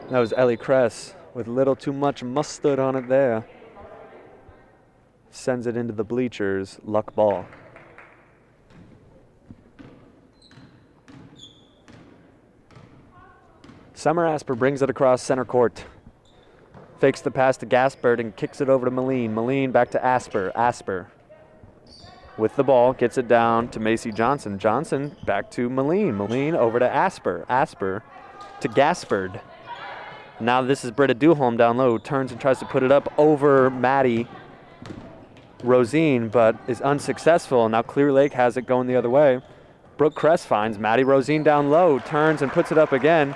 That was Ellie Kress with a little too much mustard on it there. Sends it into the bleachers. Luck ball. Summer Asper brings it across center court. Fakes the pass to Gaspard and kicks it over to Moline. Moline back to Asper. Asper with the ball, gets it down to Macy Johnson. Johnson back to Moline. Moline over to Asper. Asper to Gaspard. Now this is Britta Duholm down low, turns and tries to put it up over Maddie Rosine, but is unsuccessful. Now Clear Lake has it going the other way. Brooke Kress finds Maddie Rosine down low, turns and puts it up again.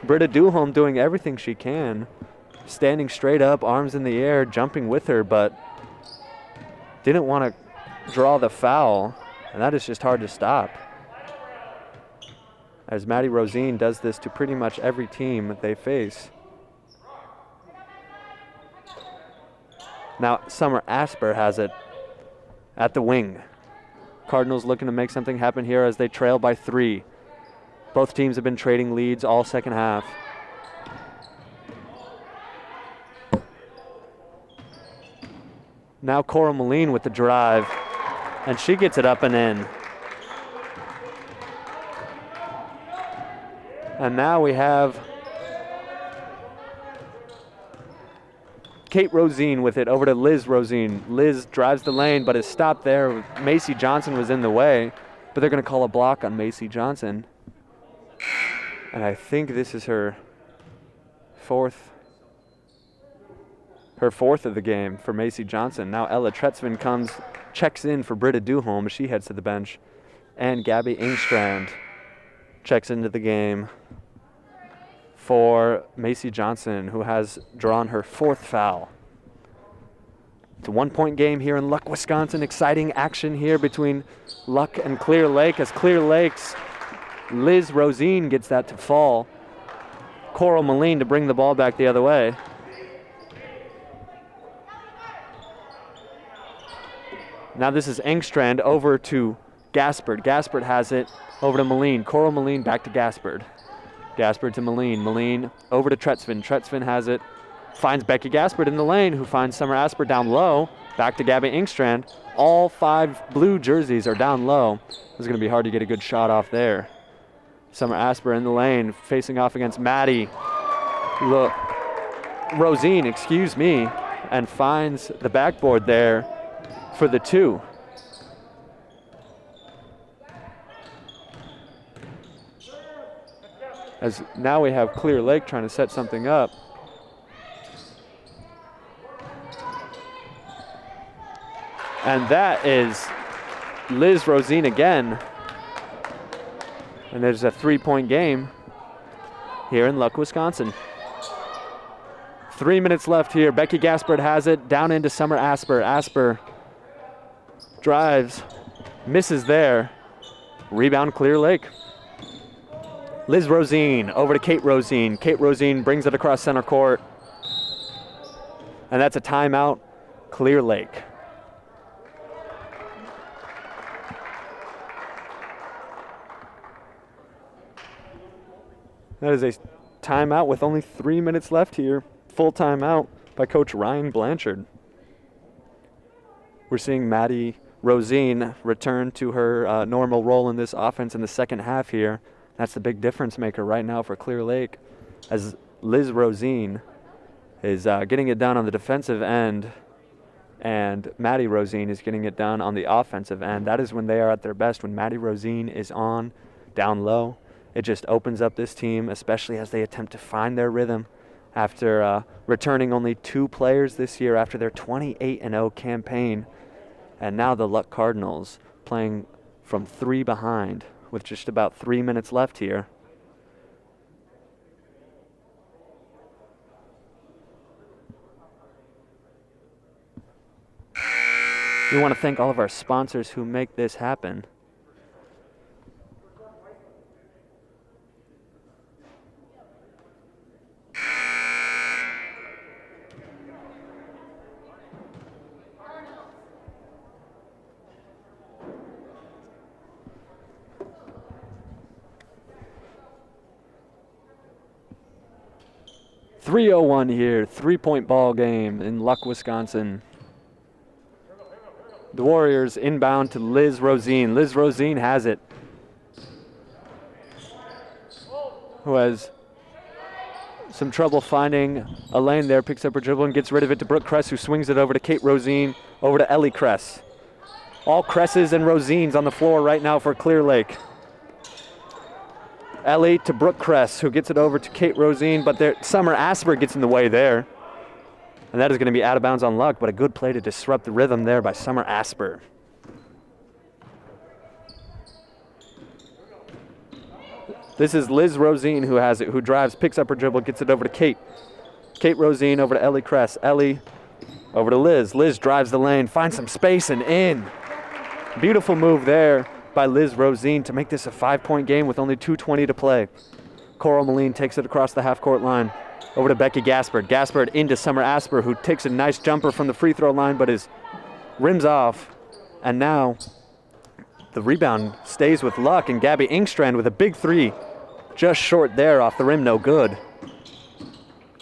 Britta Duholm doing everything she can, standing straight up, arms in the air, jumping with her, but didn't want to draw the foul, and that is just hard to stop. As Maddie Rosine does this to pretty much every team they face. Now Summer Asper has it at the wing. Cardinals looking to make something happen here as they trail by 3. Both teams have been trading leads all second half. Now Coral Moline with the drive, and she gets it up and in. And now we have Kate Rosine with it over to Liz Rosine. Liz drives the lane but is stopped there. Macy Johnson was in the way, but they're going to call a block on Macy Johnson. And I think this is her fourth of the game for Macy Johnson. Now Ella Tretzman checks in for Britta Duholm. She heads to the bench. And Gabby Engstrand checks into the game for Macy Johnson, who has drawn her 4th foul. It's a 1-point game here in Luck, Wisconsin. Exciting action here between Luck and Clear Lake as Clear Lake's Liz Rosine gets that to fall. Coral Moline to bring the ball back the other way. Now this is Engstrand over to Gaspard. Gaspard has it over to Moline. Coral Moline back to Gaspard. Gaspard to Moline. Moline over to Tretzman. Tretzman has it. Finds Becky Gaspard in the lane, who finds Summer Asper down low. Back to Gabby Engstrand. All 5 blue jerseys are down low. It's going to be hard to get a good shot off there. Summer Asper in the lane, facing off against Maddie Rosine, and finds the backboard there for the 2. As now we have Clear Lake trying to set something up. And that is Liz Rosine again. And there's a 3-point game here in Luck, Wisconsin. 3 minutes left here. Becky Gaspard has it down into Summer Asper. Asper drives, misses there. Rebound Clear Lake. Liz Rosine over to Kate Rosine. Kate Rosine brings it across center court. And that's a timeout, Clear Lake. That is a timeout with only 3 minutes left here. Full timeout by Coach Ryan Blanchard. We're seeing Maddie Rosine return to her normal role in this offense in the second half here. That's the big difference maker right now for Clear Lake, as Liz Rosine is getting it done on the defensive end, and Maddie Rosine is getting it done on the offensive end. That is when they are at their best, when Maddie Rosine is on down low. It just opens up this team, especially as they attempt to find their rhythm after returning only 2 players this year after their 28-0 campaign. And now the Luck Cardinals playing from 3 behind with just about 3 minutes left here. We want to thank all of our sponsors who make this happen. .301 here, 3-point ball game in Luck, Wisconsin. The Warriors inbound to Liz Rosine. Liz Rosine has it. Who has some trouble finding a lane there, picks up her dribble and gets rid of it to Brooke Kress, who swings it over to Kate Rosine, over to Ellie Kress. All Kresses and Rosines on the floor right now for Clear Lake. Ellie to Brooke Kress, who gets it over to Kate Rosine, but Summer Asper gets in the way there. And that is going to be out of bounds on Luck, but a good play to disrupt the rhythm there by Summer Asper. This is Liz Rosine who has it, who drives, picks up her dribble, gets it over to Kate. Kate Rosine over to Ellie Kress. Ellie over to Liz. Liz drives the lane, finds some space and in. Beautiful move there by Liz Rosine to make this a 5-point game with only 2:20 to play. Coral Moline takes it across the half-court line. Over to Becky Gaspard. Gaspard into Summer Asper, who takes a nice jumper from the free throw line, but is rims off. And now the rebound stays with Luck, and Gabby Engstrand with a big three. Just short there off the rim, no good.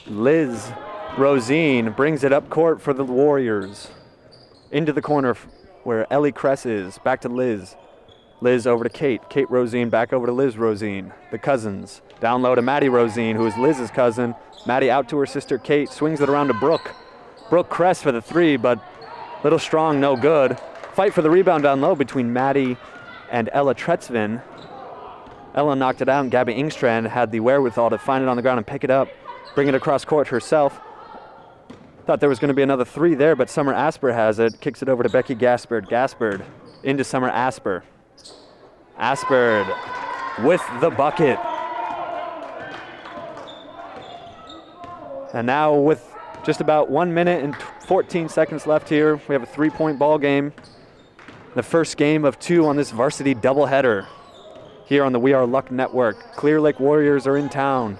Liz Rosine brings it up court for the Warriors. Into the corner where Ellie Kress is. Back to Liz. Liz over to Kate. Kate Rosine back over to Liz Rosine. The cousins. Down low to Maddie Rosine, who is Liz's cousin. Maddie out to her sister Kate. Swings it around to Brooke. Brooke Kress for the three, but little strong, no good. Fight for the rebound down low between Maddie and Ella Tretzvin. Ella knocked it out, and Gabby Engstrand had the wherewithal to find it on the ground and pick it up. Bring it across court herself. Thought there was going to be another three there, but Summer Asper has it. Kicks it over to Becky Gaspard. Gaspard into Summer Asper. Asperd with the bucket. And now with just about 1 minute and 14 seconds left here, we have a 3-point ball game. The first game of 2 on this varsity doubleheader here on the We Are Luck Network. Clear Lake Warriors are in town.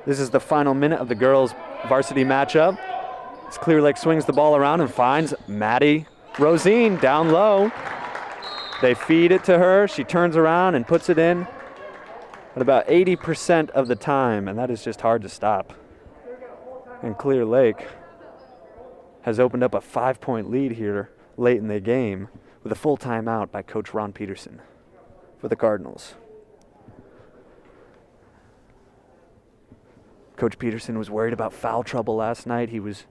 This is the final minute of the girls' varsity matchup. As Clear Lake swings the ball around and finds Maddie Rosine down low. They feed it to her. She turns around and puts it in at about 80% of the time, and that is just hard to stop. And Clear Lake has opened up a 5-point lead here late in the game with a full timeout by Coach Ron Peterson for the Cardinals. Coach Peterson was worried about foul trouble last night. He was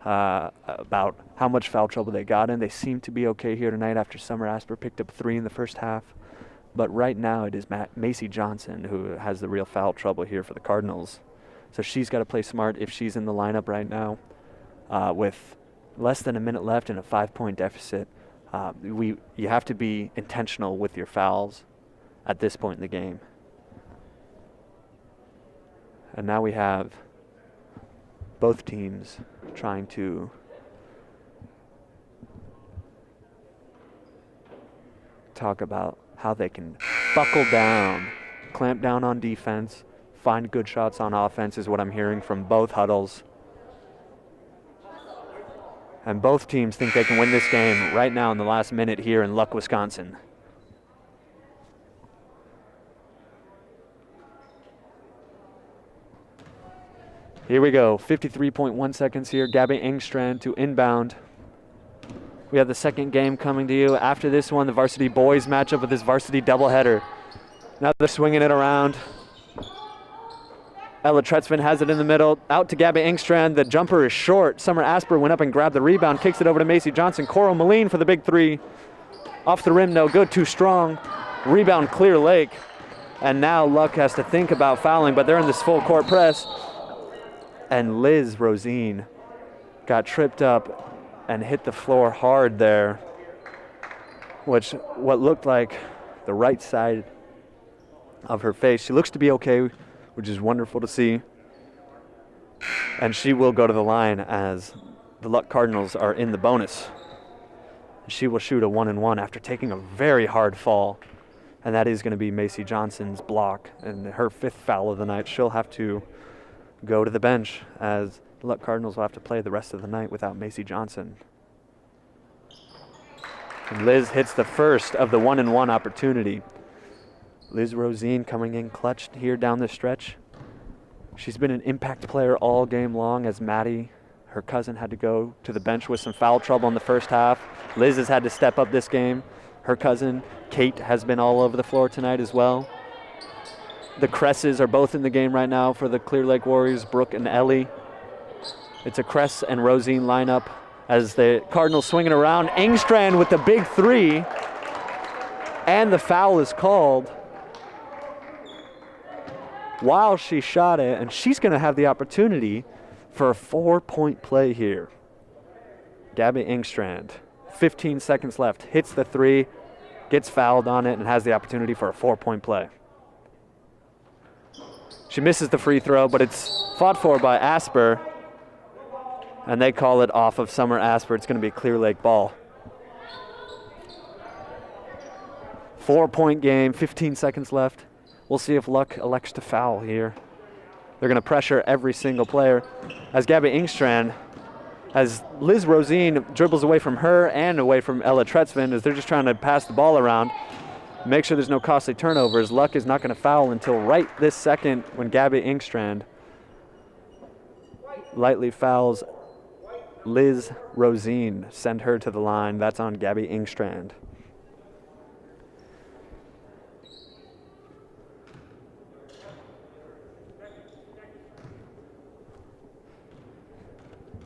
about how much foul trouble they got in. They seem to be okay here tonight after Summer Asper picked up 3 in the first half. But right now it is Macy Johnson who has the real foul trouble here for the Cardinals. So she's got to play smart if she's in the lineup right now. With less than a minute left and a 5-point deficit, you have to be intentional with your fouls at this point in the game. And now we have both teams trying to talk about how they can buckle down, clamp down on defense, find good shots on offense is what I'm hearing from both huddles. And both teams think they can win this game right now in the last minute here in Luck, Wisconsin. Here we go, 53.1 seconds here. Gabby Engstrand to inbound. We have the second game coming to you. After this one, the varsity boys match up with this varsity doubleheader. Now they're swinging it around. Ella Tretzvin has it in the middle. Out to Gabby Engstrand. The jumper is short. Summer Asper went up and grabbed the rebound. Kicks it over to Macy Johnson. Coral Moline for the big three. Off the rim, no good. Too strong. Rebound, Clear Lake. And now Luck has to think about fouling, but they're in this full court press. And Liz Rosine got tripped up and hit the floor hard there, what looked like the right side of her face. She looks to be okay, which is wonderful to see. And she will go to the line as the Luck Cardinals are in the bonus. She will shoot a 1-and-1 after taking a very hard fall. And that is going to be Macy Johnson's block and her 5th foul of the night. She'll have to go to the bench as the Luck Cardinals will have to play the rest of the night without Macy Johnson. And Liz hits the first of the 1-and-1 opportunity. Liz Rosine coming in clutch here down the stretch. She's been an impact player all game long as Maddie, her cousin, had to go to the bench with some foul trouble in the first half. Liz has had to step up this game. Her cousin, Kate, has been all over the floor tonight as well. The Cresses are both in the game right now for the Clear Lake Warriors, Brooke and Ellie. It's a Cress and Rosine lineup as the Cardinals swinging around. Engstrand with the big three, and the foul is called while she shot it, and she's going to have the opportunity for a 4-point play here. Gabby Engstrand, 15 seconds left, hits the three, gets fouled on it, and has the opportunity for a 4-point play. She misses the free throw, but it's fought for by Asper, and they call it off of Summer Asper. It's going to be Clear Lake ball. 4-point game, 15 seconds left. We'll see if Luck elects to foul here. They're going to pressure every single player as Gabby Engstrand, as Liz Rosine dribbles away from her and away from Ella Tretzman, as they're just trying to pass the ball around, make sure there's no costly turnovers. Luck is not going to foul until right this second when Gabby Engstrand lightly fouls Liz Rosine. Send her to the line. That's on Gabby Engstrand.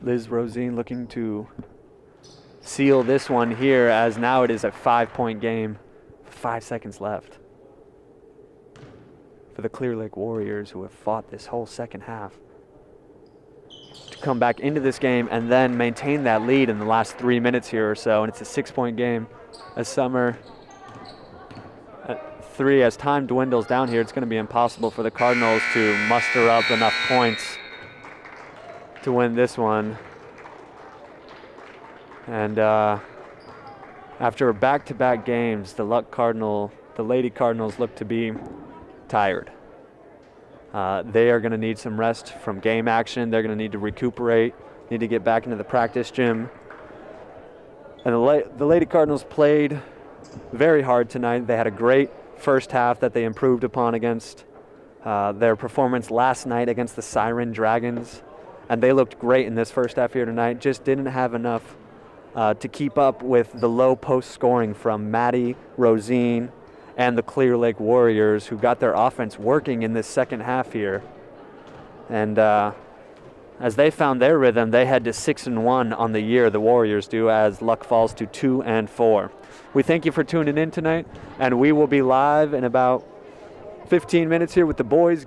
Liz Rosine looking to seal this one here, as now it is a 5-point game. 5 seconds left for the Clear Lake Warriors, who have fought this whole second half to come back into this game and then maintain that lead in the last 3 minutes here or so. And it's a 6-point game as Summer at 3. As time dwindles down here, it's going to be impossible for the Cardinals to muster up enough points to win this one. And after back-to-back games, the Lady Cardinals look to be tired. They are going to need some rest from game action. They're going to need to recuperate, need to get back into the practice gym. And the Lady Cardinals played very hard tonight. They had a great first half that they improved upon against their performance last night against the Siren Dragons. And they looked great in this first half here tonight. Just didn't have enough to keep up with the low post scoring from Maddie, Rosine, and the Clear Lake Warriors, who got their offense working in this second half here. And as they found their rhythm, they head to 6-1 on the year, the Warriors do, as Luck falls to 2-4. We thank you for tuning in tonight, and we will be live in about 15 minutes here with the boys game.